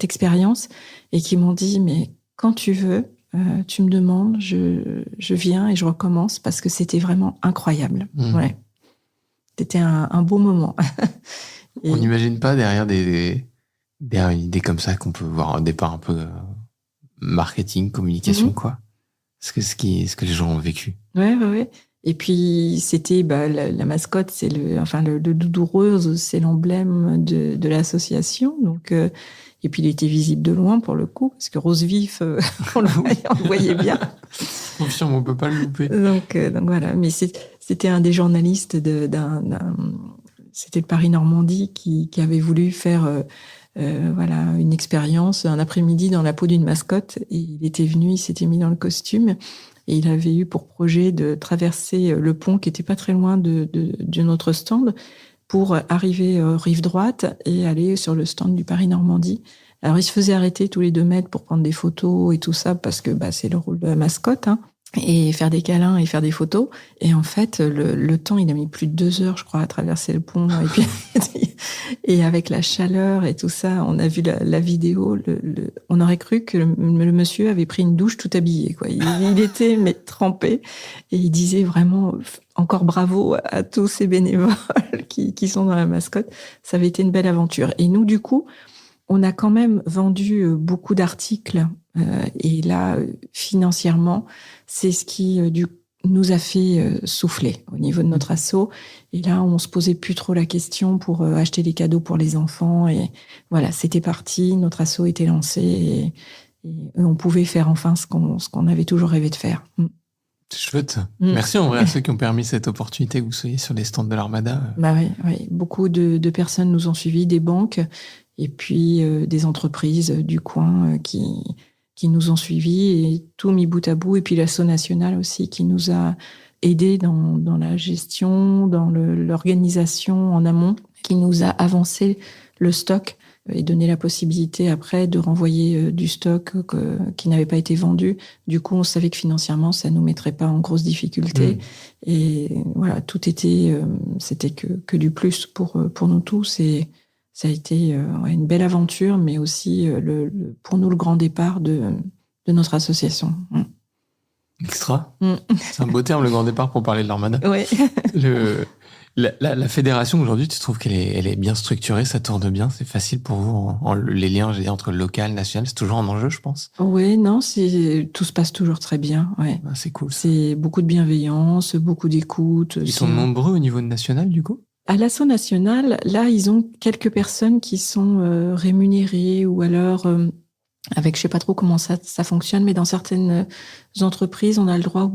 expérience et qui m'ont dit « mais quand tu veux, tu me demandes, je viens et je recommence » parce que c'était vraiment incroyable. Ouais. C'était un beau moment. On n'imagine pas derrière derrière une idée comme ça qu'on peut voir au départ un peu marketing, communication, quoi. Ce que les gens ont vécu. Ouais. Et puis, c'était la mascotte, c'est le doudou rose, c'est l'emblème de l'association. Donc, et puis, il était visible de loin pour le coup, parce que rose vif, on le voyait bien. Confirme, on peut pas le louper. Donc voilà. Mais c'était un des journalistes c'était le Paris-Normandie qui avait voulu faire une expérience, un après-midi dans la peau d'une mascotte. Et il était venu, il s'était mis dans le costume et il avait eu pour projet de traverser le pont qui était pas très loin de notre stand pour arriver rive droite et aller sur le stand du Paris-Normandie. Alors, il se faisait arrêter tous les 2 mètres pour prendre des photos et tout ça parce que c'est le rôle de la mascotte, hein, et faire des câlins et faire des photos. Et en fait, le temps, il a mis plus de 2 heures, je crois, à traverser le pont. Et puis, et avec la chaleur et tout ça, on a vu la vidéo. On aurait cru que le monsieur avait pris une douche tout habillé, quoi. Il était trempé et il disait vraiment encore bravo à tous ces bénévoles qui sont dans la mascotte. Ça avait été une belle aventure. Et nous, du coup, on a quand même vendu beaucoup d'articles. Et là, financièrement, c'est ce qui nous a fait souffler au niveau de notre asso. Et là, on se posait plus trop la question pour acheter des cadeaux pour les enfants. Et voilà, c'était parti, notre asso était lancé et on pouvait faire enfin ce qu'on avait toujours rêvé de faire. C'est chouette. Merci en vrai à ceux qui ont permis cette opportunité que vous soyez sur les stands de l'Armada. Oui. Beaucoup de personnes nous ont suivis, des banques et puis des entreprises du coin qui nous ont suivis et tout mis bout à bout. Et puis l'Asso nationale aussi qui nous a aidés dans la gestion, dans l'organisation en amont, qui nous a avancé le stock et donné la possibilité après de renvoyer du stock qui n'avait pas été vendu. Du coup, on savait que financièrement, ça nous mettrait pas en grosse difficulté. Et voilà, tout était, c'était que du plus pour nous tous. Et ça a été une belle aventure, mais aussi pour nous le grand départ de notre association. Extra. C'est un beau terme, le grand départ, pour parler de l'Armada. Oui. La fédération aujourd'hui, tu trouves qu'elle est bien structurée, ça tourne bien, c'est facile pour vous les liens entre le local, national, c'est toujours un enjeu, je pense. Oui, non, tout se passe toujours très bien. Ouais. Ah, c'est cool. C'est beaucoup de bienveillance, beaucoup d'écoute. Ils sont nombreux au niveau national, du coup? À l'Asso national, là, ils ont quelques personnes qui sont rémunérées ou alors avec, je sais pas trop comment ça fonctionne, mais dans certaines entreprises, on a le droit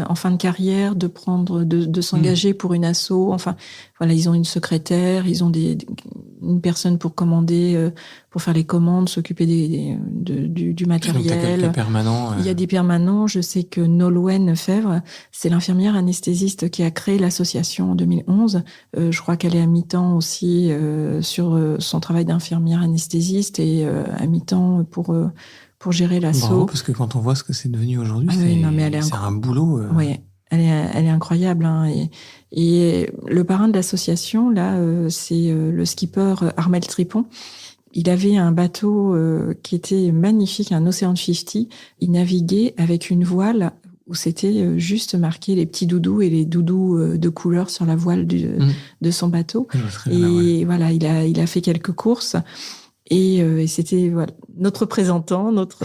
en fin de carrière de s'engager pour une asso. Enfin, voilà, ils ont une secrétaire, ils ont une personne pour commander, pour faire les commandes, s'occuper du matériel. Donc, t'as quelques permanents. Il y a des permanents. Je sais que Nolwenn Fèvre, c'est l'infirmière anesthésiste qui a créé l'association en 2011. Je crois qu'elle est à mi-temps aussi sur son travail d'infirmière anesthésiste et à mi-temps pour pour gérer l'assaut. Bravo, parce que quand on voit ce que c'est devenu aujourd'hui, c'est un boulot. Oui, elle est incroyable. Hein, et le parrain de l'association, là, c'est le skipper Armel Tripon. Il avait un bateau qui était magnifique, un Ocean 50. Il naviguait avec une voile où c'était juste marqué les petits doudous et les doudous de couleur sur la voile de son bateau. Et voilà, il a fait quelques courses. Et c'était notre représentant, notre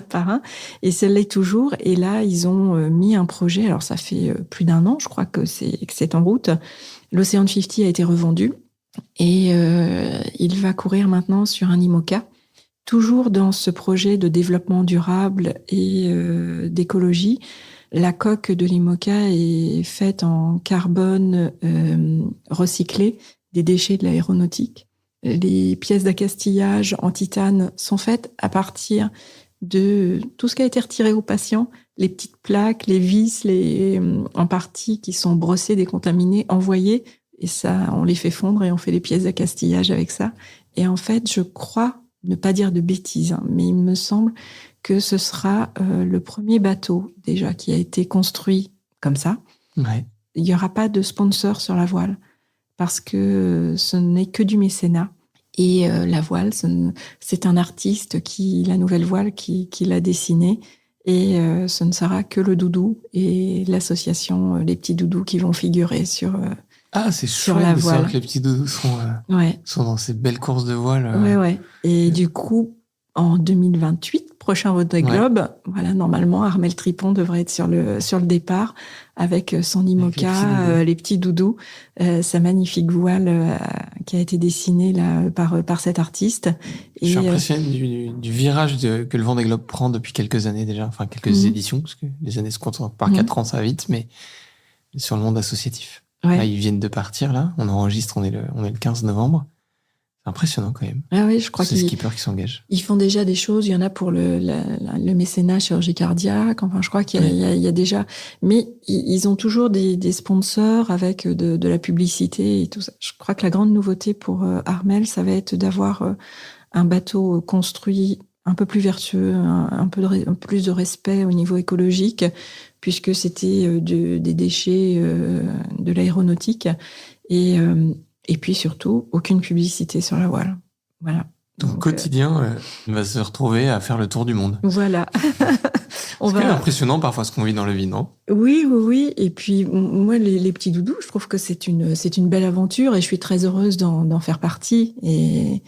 parrain. Et ça l'est toujours. Et là, ils ont mis un projet. Alors, ça fait plus d'1 an, je crois que c'est en route. L'Ocean 50 a été revendu. Et il va courir maintenant sur un IMOCA. Toujours dans ce projet de développement durable et d'écologie. La coque de l'IMOCA est faite en carbone recyclé des déchets de l'aéronautique. Les pièces d'accastillage en titane sont faites à partir de tout ce qui a été retiré aux patients, les petites plaques, les vis, en partie qui sont brossées, décontaminées, envoyées, et ça, on les fait fondre et on fait les pièces d'accastillage avec ça. Et en fait, je crois, ne pas dire de bêtises, hein, mais il me semble que ce sera le premier bateau déjà qui a été construit comme ça. Ouais. Il n'y aura pas de sponsor sur la voile parce que ce n'est que du mécénat. Et la voile, c'est un artiste la nouvelle voile qui l'a dessinée. Et ce ne sera que le doudou et l'association Les Petits Doudous qui vont figurer sur c'est sur chouette la de savoir voile. que les petits doudous sont dans ces belles courses de voile. Ouais. Et du coup, en 2028, prochain Vendée Globe, voilà, normalement, Armel Tripon devrait être sur le départ avec son IMOCA, les petits doudous, sa magnifique voile qui a été dessinée là par cet artiste. Je suis impressionné du virage que le Vendée Globe prend depuis quelques années déjà, enfin quelques éditions, parce que les années se comptent par 4 ans, ça va vite, mais sur le monde associatif. Ouais. Là, ils viennent de partir, là. On enregistre, on est le 15 novembre. C'est impressionnant quand même. Ah oui, je crois ces skippers qui s'engagent. Ils font déjà des choses. Il y en a pour le mécénat chirurgie cardiaque. Enfin, je crois qu'il y a déjà. Mais ils ont toujours des sponsors avec de la publicité et tout ça. Je crois que la grande nouveauté pour Armel, ça va être d'avoir un bateau construit un peu plus vertueux, un peu plus de respect au niveau écologique, puisque c'était des déchets de l'aéronautique. Et puis surtout, aucune publicité sur la voile. Voilà. Donc quotidien va se retrouver à faire le tour du monde. Voilà. C'est quand même impressionnant parfois ce qu'on vit dans le vide, non ? Oui. Et puis moi, les petits doudous, je trouve que c'est une belle aventure et je suis très heureuse d'en faire partie. Et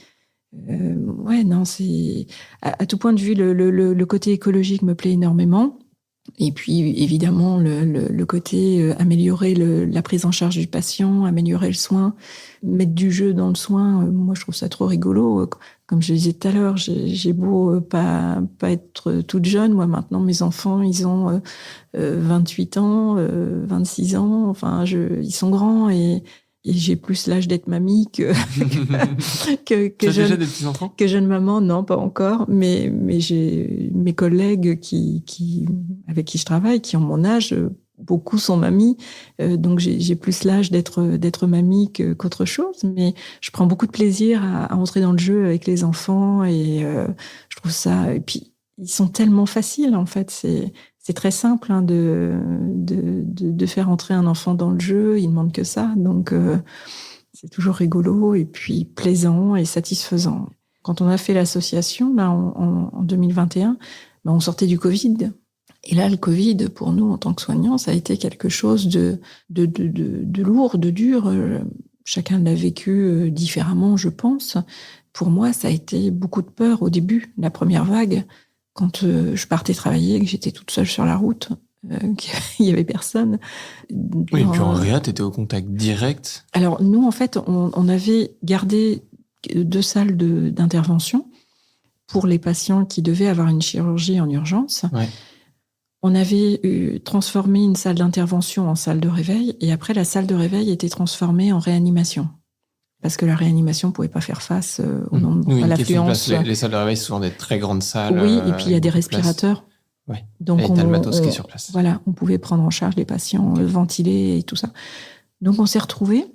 c'est à tout point de vue le côté écologique me plaît énormément. Et puis, évidemment, le côté améliorer la prise en charge du patient, améliorer le soin, mettre du jeu dans le soin, moi, je trouve ça trop rigolo. Comme je le disais tout à l'heure, j'ai beau pas être toute jeune. Moi, maintenant, mes enfants, ils ont 28 ans, 26 ans. Enfin, ils sont grands et j'ai plus l'âge d'être mamie que tu as déjà des petits-enfants ? Que jeune maman, non, pas encore. Mais j'ai mes collègues avec qui je travaille, qui ont mon âge, beaucoup sont mamies. Donc j'ai plus l'âge d'être mamie qu'autre chose. Mais je prends beaucoup de plaisir à entrer dans le jeu avec les enfants et je trouve ça. Et puis ils sont tellement faciles en fait. C'est très simple de faire entrer un enfant dans le jeu. Il ne demande que ça. Donc, c'est toujours rigolo et puis plaisant et satisfaisant. Quand on a fait l'association, là, en 2021, on sortait du Covid. Et là, le Covid, pour nous, en tant que soignants, ça a été quelque chose de lourd, de dur. Chacun l'a vécu différemment, je pense. Pour moi, ça a été beaucoup de peur au début, la première vague. Quand je partais travailler, que j'étais toute seule sur la route, qu'il n'y avait personne. Oui, et puis en réa, tu étais au contact direct. Alors, nous, en fait, on avait gardé 2 salles d'intervention pour les patients qui devaient avoir une chirurgie en urgence. Ouais. On avait transformé une salle d'intervention en salle de réveil, et après, la salle de réveil était transformée en réanimation. Parce que la réanimation ne pouvait pas faire face à l'affluence. Les salles de réveil, c'est souvent des très grandes salles. Oui, et puis il y a des respirateurs. Ouais. Donc et t'as le matos qui est sur place. Voilà, on pouvait prendre en charge les patients, ventiler et tout ça. Donc on s'est retrouvés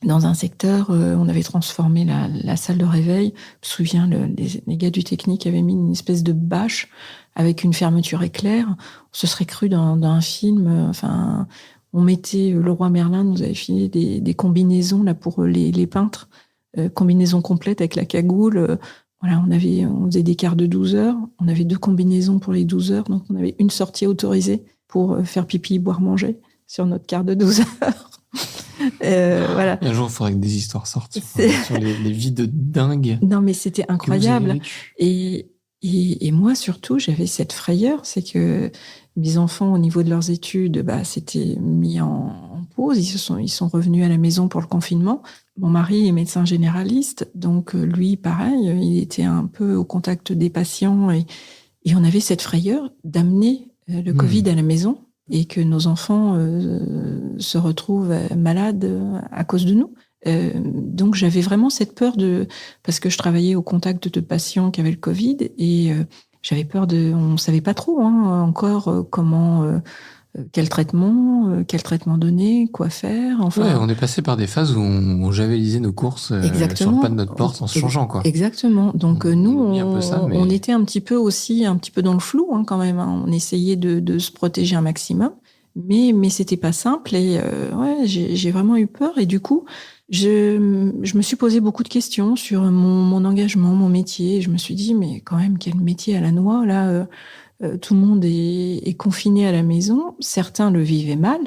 dans un secteur, on avait transformé la salle de réveil. Je me souviens, les gars du technique avaient mis une espèce de bâche avec une fermeture éclair. On se serait cru dans un film. Enfin, on mettait, le roi Merlin nous avait filé des combinaisons là pour les peintres, combinaisons complètes avec la cagoule. Voilà, on faisait des quarts de 12 heures. On avait 2 combinaisons pour les 12 heures, donc on avait une sortie autorisée pour faire pipi, boire, manger sur notre quart de 12 heures. Voilà. Un jour, il faudrait que des histoires sortent sur les vies de dingue. Non, mais c'était incroyable. Et moi, surtout, j'avais cette frayeur, c'est que mes enfants, au niveau de leurs études, c'était mis en pause. Ils sont revenus à la maison pour le confinement. Mon mari est médecin généraliste, donc lui, pareil, il était un peu au contact des patients et on avait cette frayeur d'amener le Covid à la maison et que nos enfants se retrouvent malades à cause de nous. Donc j'avais vraiment cette peur parce que je travaillais au contact de patients qui avaient le Covid et j'avais peur on savait pas trop encore comment quel traitement donner, quoi faire. Enfin, ouais, on est passé par des phases où on javelisait nos courses sur le pas de notre porte en se changeant, quoi. Exactement. Donc nous, on était un petit peu dans le flou quand même. On essayait de se protéger un maximum, mais c'était pas simple et j'ai vraiment eu peur et du coup, je me suis posé beaucoup de questions sur mon engagement, mon métier. Je me suis dit mais quand même quel métier à la noix là. Tout le monde est confiné à la maison. Certains le vivaient mal,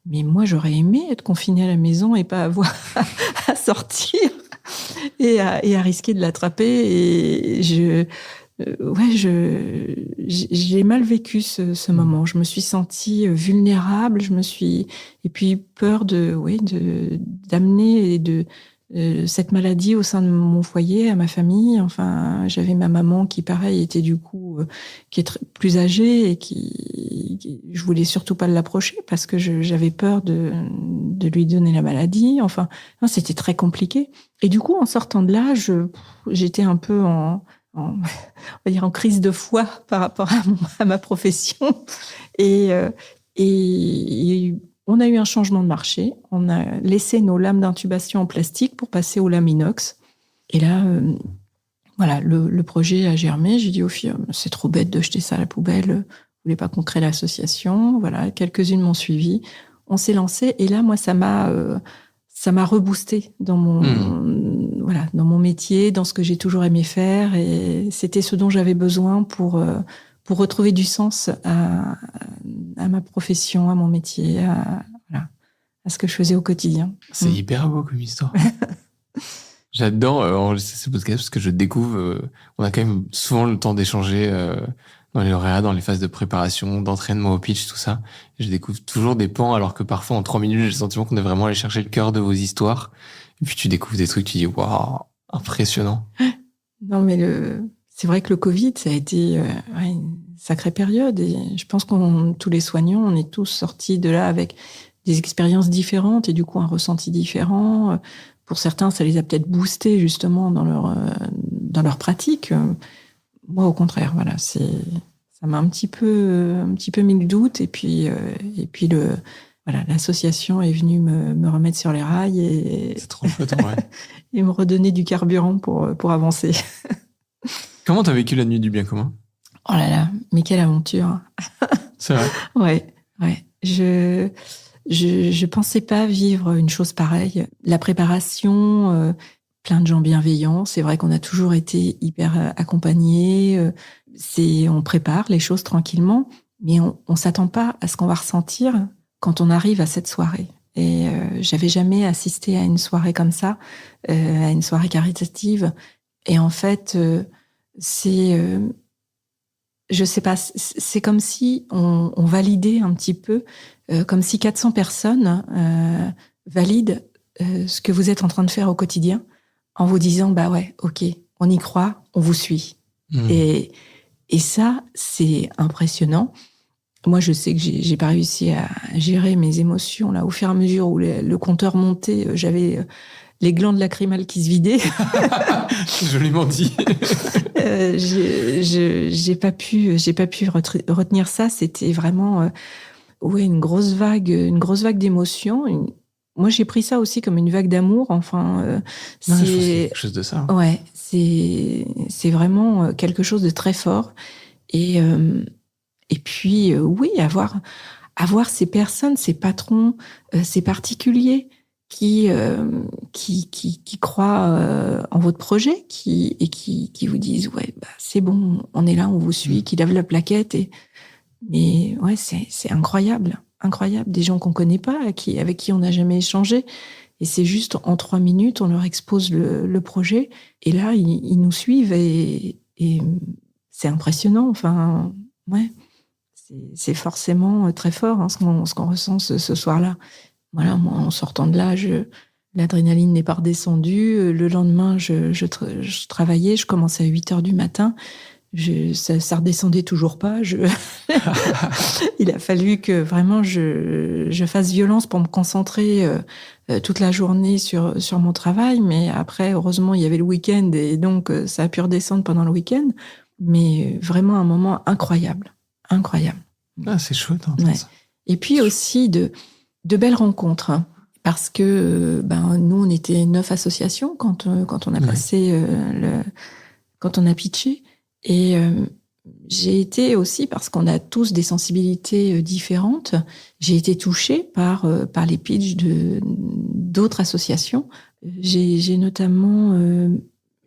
mais moi, j'aurais aimé être confiné à la maison et pas avoir à sortir et à risquer de l'attraper. Et j'ai mal vécu ce moment. Je me suis sentie vulnérable. Et puis peur d'amener cette maladie au sein de mon foyer, à ma famille. Enfin, j'avais ma maman qui, pareil, était du coup, qui est plus âgée et je voulais surtout pas l'approcher parce que j'avais peur de lui donner la maladie. Enfin, non, c'était très compliqué. Et du coup, en sortant de là, j'étais un peu on va dire en crise de foi par rapport à ma profession. Et on a eu un changement de marché. On a laissé nos lames d'intubation en plastique pour passer aux lames inox. Et là, le projet a germé. J'ai dit aux filles, c'est trop bête de jeter ça à la poubelle. Vous voulez pas qu'on crée l'association? Voilà, quelques-unes m'ont suivi. On s'est lancé. Et là, moi, ça m'a reboosté dans mon métier, dans ce que j'ai toujours aimé faire. Et c'était ce dont j'avais besoin pour retrouver du sens à ma profession, à mon métier, à ce que je faisais au quotidien. C'est hyper beau comme histoire. J'adore enregistrer ce podcast parce que je découvre, on a quand même souvent le temps d'échanger dans les lauréats, dans les phases de préparation, d'entraînement au pitch, tout ça. Et je découvre toujours des pans alors que parfois en 3 minutes, j'ai le sentiment qu'on est vraiment allé chercher le cœur de vos histoires. Et puis tu découvres des trucs, tu dis waouh, impressionnant. Non mais c'est vrai que le Covid, ça a été une sacrée période et je pense tous les soignants, on est tous sortis de là avec des expériences différentes et du coup un ressenti différent. Pour certains, ça les a peut-être boostés justement dans leur pratique. Moi, au contraire, voilà, ça m'a un petit peu mis le doute et puis l'association est venue me remettre sur les rails et c'est trop chouette, ouais. et me redonner du carburant pour avancer. Comment t'as vécu la nuit du bien commun? Oh là là, mais quelle aventure! C'est vrai. Ouais. Je pensais pas vivre une chose pareille. La préparation, plein de gens bienveillants. C'est vrai qu'on a toujours été hyper accompagnés. On prépare les choses tranquillement, mais on s'attend pas à ce qu'on va ressentir quand on arrive à cette soirée. Et j'avais jamais assisté à une soirée comme ça, à une soirée caritative. Et en fait, je sais pas, c'est comme si on validait un petit peu, comme si 400 personnes valident ce que vous êtes en train de faire au quotidien, en vous disant bah ouais, ok, on y croit, on vous suit. Et ça, c'est impressionnant. Moi, je sais que j'ai pas réussi à gérer mes émotions là au fur et à mesure où le compteur montait. J'avais les glandes lacrymales qui se vidaient. Joliment dit. J'ai pas pu retenir ça. C'était vraiment une grosse vague d'émotions. moi, j'ai pris ça aussi comme une vague d'amour. Enfin, Non, je pense qu'il y a quelque chose de ça. Ouais, c'est vraiment quelque chose de très fort. Et puis, oui, avoir ces personnes, ces patrons, ces particuliers qui croient en votre projet, qui vous disent ouais, bah, c'est bon, on est là, on vous suit, qui lavent la plaquette. Mais ouais, c'est incroyable, des gens qu'on connaît pas, avec qui on n'a jamais échangé. Et c'est juste en 3 minutes, on leur expose le projet, et là ils nous suivent et c'est impressionnant. Enfin, ouais, c'est forcément très fort, hein, ce qu'on ressent ce soir-là. Voilà, moi, en sortant de là, l'adrénaline n'est pas redescendue. Le lendemain, je travaillais, je commençais à 8h du matin. Ça redescendait toujours pas. Il a fallu que vraiment je fasse violence pour me concentrer toute la journée sur mon travail. Mais après, heureusement, il y avait le week-end et donc ça a pu redescendre pendant le week-end. Mais vraiment un moment incroyable. Ah, c'est chouette. Hein, ouais. Ça. Et puis aussi de belles rencontres. Hein, parce que nous, on était 9 associations quand on a passé quand on a pitché. Et j'ai été aussi, parce qu'on a tous des sensibilités différentes, j'ai été touchée par les pitchs d'autres associations. J'ai notamment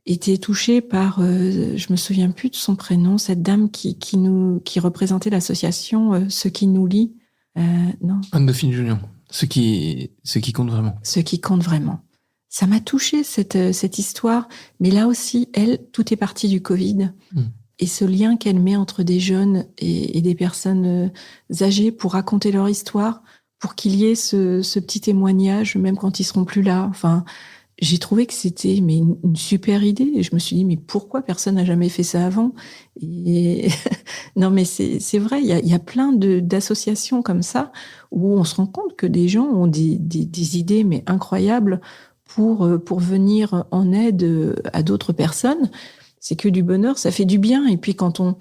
été touchée par, je me souviens plus de son prénom, cette dame qui représentait l'association Ce qui nous lie. Non. Anne-Dauphine Julien. Ce qui compte vraiment. Ce qui compte vraiment. Ça m'a touchée, cette histoire. Mais là aussi, tout est parti du Covid. Et ce lien qu'elle met entre des jeunes et des personnes âgées pour raconter leur histoire, pour qu'il y ait ce petit témoignage, même quand ils seront plus là. Enfin, j'ai trouvé que c'était une super idée. Et je me suis dit, mais pourquoi personne n'a jamais fait ça avant? Et non, mais c'est vrai, il y a plein d'associations comme ça où on se rend compte que des gens ont des idées mais incroyables pour venir en aide à d'autres personnes. C'est que du bonheur, ça fait du bien. Et puis quand on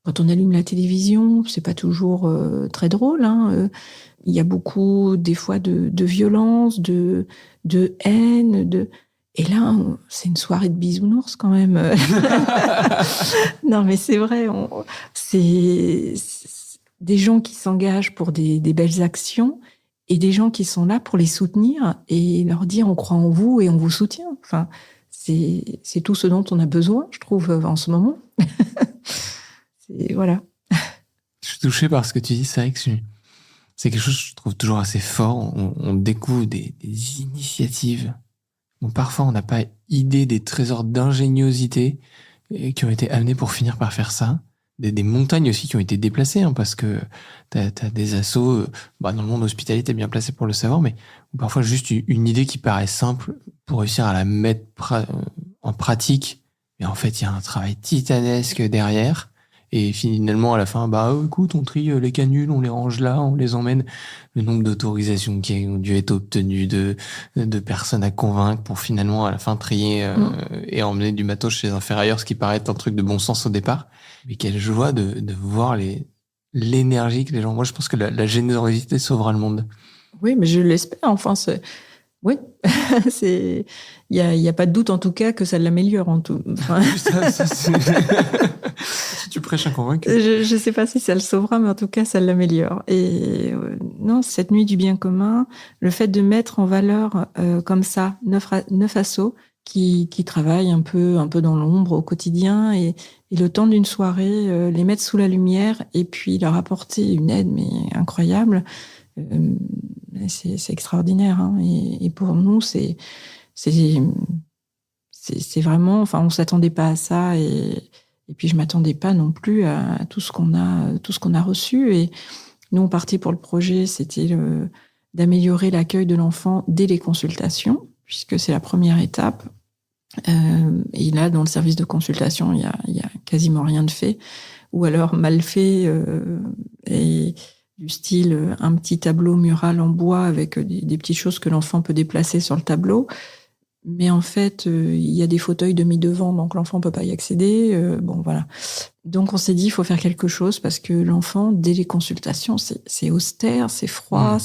allume la télévision, c'est pas toujours très drôle. Hein. Il y a beaucoup, des fois, de violence, de haine. Et là, c'est une soirée de bisounours quand même. Non, mais c'est vrai. C'est des gens qui s'engagent pour des belles actions et des gens qui sont là pour les soutenir et leur dire on croit en vous et on vous soutient. Enfin, c'est tout ce dont on a besoin, je trouve, en ce moment. Voilà. Je suis touché par ce que tu dis, c'est vrai que c'est quelque chose que je trouve toujours assez fort. On découvre des initiatives dont parfois on n'a pas idée des trésors d'ingéniosité qui ont été amenés pour finir par faire ça. Des montagnes aussi qui ont été déplacées, hein, parce que t'as des assos, dans le monde hospitalier, t'es bien placé pour le savoir, mais parfois juste une idée qui paraît simple pour réussir à la mettre en pratique. Mais en fait, il y a un travail titanesque derrière. Et finalement, à la fin, écoute, on trie les canules, on les range là, on les emmène. Le nombre d'autorisations qui ont dû être obtenues, de personnes à convaincre pour finalement, à la fin, trier et emmener du matos chez un ferrailleur, ce qui paraît être un truc de bon sens au départ. Mais quelle joie de voir l'énergie que les gens... Moi, je pense que la générosité sauvera le monde. Oui, mais je l'espère. Enfin, oui, il y a pas de doute en tout cas que ça l'améliore en tout. Enfin... Si tu prêches un convaincu. Je sais pas si ça le sauvera, mais en tout cas ça l'améliore. Et non, cette nuit du bien commun, le fait de mettre en valeur comme ça 9 assos qui travaillent un peu dans l'ombre au quotidien et le temps d'une soirée les mettre sous la lumière et puis leur apporter une aide mais incroyable. C'est extraordinaire, hein. Et pour nous, c'est vraiment, enfin, on s'attendait pas à ça et puis je m'attendais pas non plus à tout ce qu'on a reçu. Et nous, on partait pour le projet, c'était d'améliorer l'accueil de l'enfant dès les consultations, puisque c'est la première étape. Et là, dans le service de consultation, il y a quasiment rien de fait, ou alors mal fait et du style un petit tableau mural en bois avec des petites choses que l'enfant peut déplacer sur le tableau. Mais en fait, il y a des fauteuils de mis devant, donc l'enfant peut pas y accéder. Bon, voilà. Donc on s'est dit, il faut faire quelque chose parce que l'enfant, dès les consultations, c'est austère, c'est froid,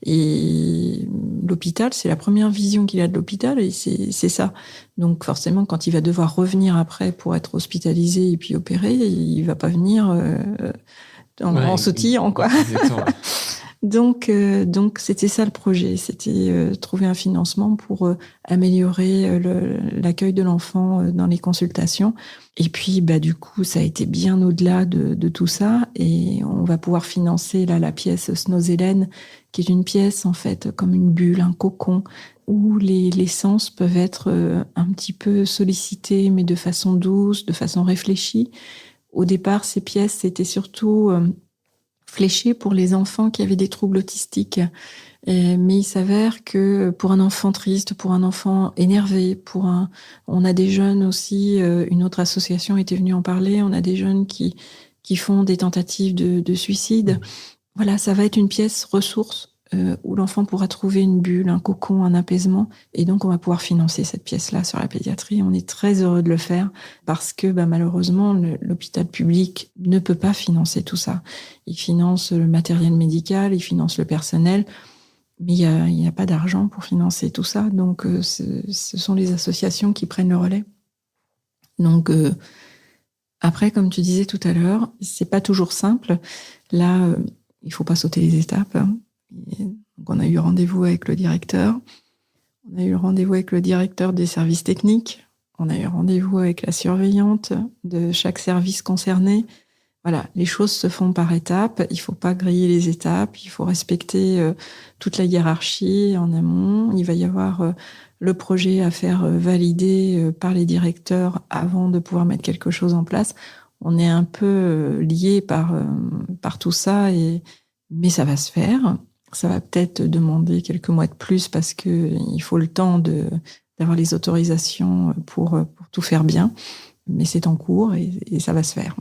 et l'hôpital, c'est la première vision qu'il a de l'hôpital, et c'est ça. Donc forcément, quand il va devoir revenir après pour être hospitalisé et puis opéré, il va pas venir en sautillant, quoi. Exactement. Donc c'était ça le projet, c'était trouver un financement pour améliorer l'accueil de l'enfant dans les consultations. Et puis du coup, ça a été bien au-delà de tout ça, et on va pouvoir financer là la pièce Snozelen, qui est une pièce en fait comme une bulle, un cocon, où les sens peuvent être un petit peu sollicités, mais de façon douce, de façon réfléchie. Au départ, ces pièces c'était surtout fléché pour les enfants qui avaient des troubles autistiques. Mais il s'avère que pour un enfant triste, pour un enfant énervé, on a des jeunes aussi, une autre association était venue en parler, on a des jeunes qui font des tentatives de suicide. Voilà, ça va être une pièce ressource où l'enfant pourra trouver une bulle, un cocon, un apaisement. Et donc, on va pouvoir financer cette pièce-là sur la pédiatrie. On est très heureux de le faire parce que malheureusement, l'hôpital public ne peut pas financer tout ça. Il finance le matériel médical, il finance le personnel, mais il n'y a pas d'argent pour financer tout ça. Donc, ce sont les associations qui prennent le relais. Donc, après, comme tu disais tout à l'heure, c'est pas toujours simple. Là, il faut pas sauter les étapes. Donc on a eu rendez-vous avec le directeur. On a eu rendez-vous avec le directeur des services techniques. On a eu rendez-vous avec la surveillante de chaque service concerné. Voilà, les choses se font par étapes. Il faut pas griller les étapes. Il faut respecter toute la hiérarchie en amont. Il va y avoir le projet à faire valider par les directeurs avant de pouvoir mettre quelque chose en place. On est un peu liés par tout ça, mais ça va se faire. Ça va peut-être demander quelques mois de plus parce que il faut le temps d'avoir les autorisations pour tout faire bien. Mais c'est en cours et ça va se faire.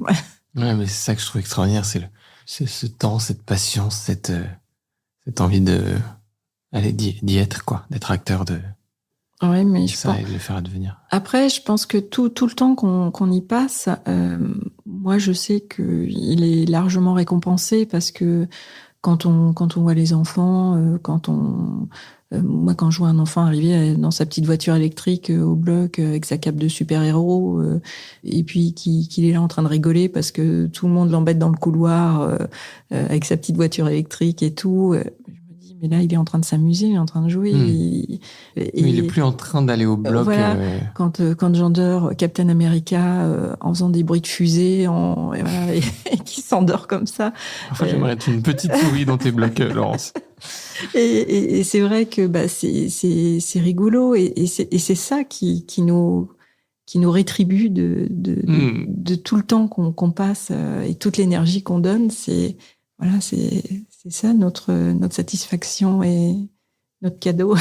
Ouais, mais c'est ça que je trouve extraordinaire, c'est ce temps, cette patience, cette envie d'y être, quoi, d'être acteur de ouais, mais ça et de le faire advenir. Après, je pense que tout le temps qu'on y passe, moi je sais qu'il est largement récompensé parce que quand on voit les enfants, moi quand je vois un enfant arriver dans sa petite voiture électrique au bloc avec sa cape de super-héros et puis qu'il est là en train de rigoler parce que tout le monde l'embête dans le couloir avec sa petite voiture électrique et tout, je me dis mais là il est en train de s'amuser, il est en train de jouer. Mais il est plus en train d'aller au bloc. Voilà, quand j'endors Captain America en faisant des bruits de fusée et qui s'endort comme ça. Enfin, j'aimerais être une petite souris dans tes blocs, Laurence. Et c'est vrai que c'est rigolo et c'est ça qui nous rétribue de tout le temps qu'on passe et toute l'énergie qu'on donne. C'est ça notre satisfaction et notre cadeau.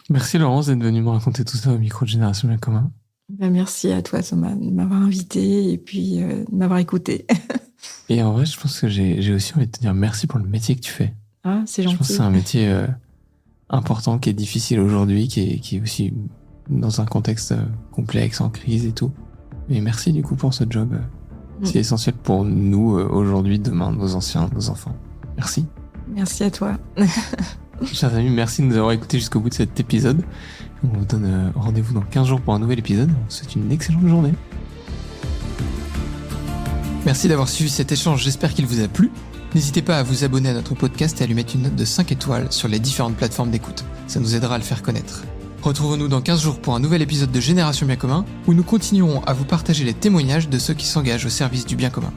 Merci Laurence d'être venue me raconter tout ça au micro de Génération Bien Commun. Merci à toi Thomas de m'avoir invité et puis de m'avoir écouté. Et en vrai, je pense que j'ai aussi envie de te dire merci pour le métier que tu fais. Ah, c'est gentil. Je pense que c'est un métier important qui est difficile aujourd'hui, qui est aussi dans un contexte complexe, en crise et tout. Mais merci du coup pour ce job. C'est essentiel pour nous aujourd'hui, demain, nos anciens, nos enfants. Merci. Merci à toi. Chers amis, merci de nous avoir écoutés jusqu'au bout de cet épisode. On vous donne rendez-vous dans 15 jours pour un nouvel épisode. On vous souhaite une excellente journée. Merci d'avoir suivi cet échange, j'espère qu'il vous a plu. N'hésitez pas à vous abonner à notre podcast et à lui mettre une note de 5 étoiles sur les différentes plateformes d'écoute. Ça nous aidera à le faire connaître. Retrouvons-nous dans 15 jours pour un nouvel épisode de Génération Bien Commun, où nous continuerons à vous partager les témoignages de ceux qui s'engagent au service du bien commun.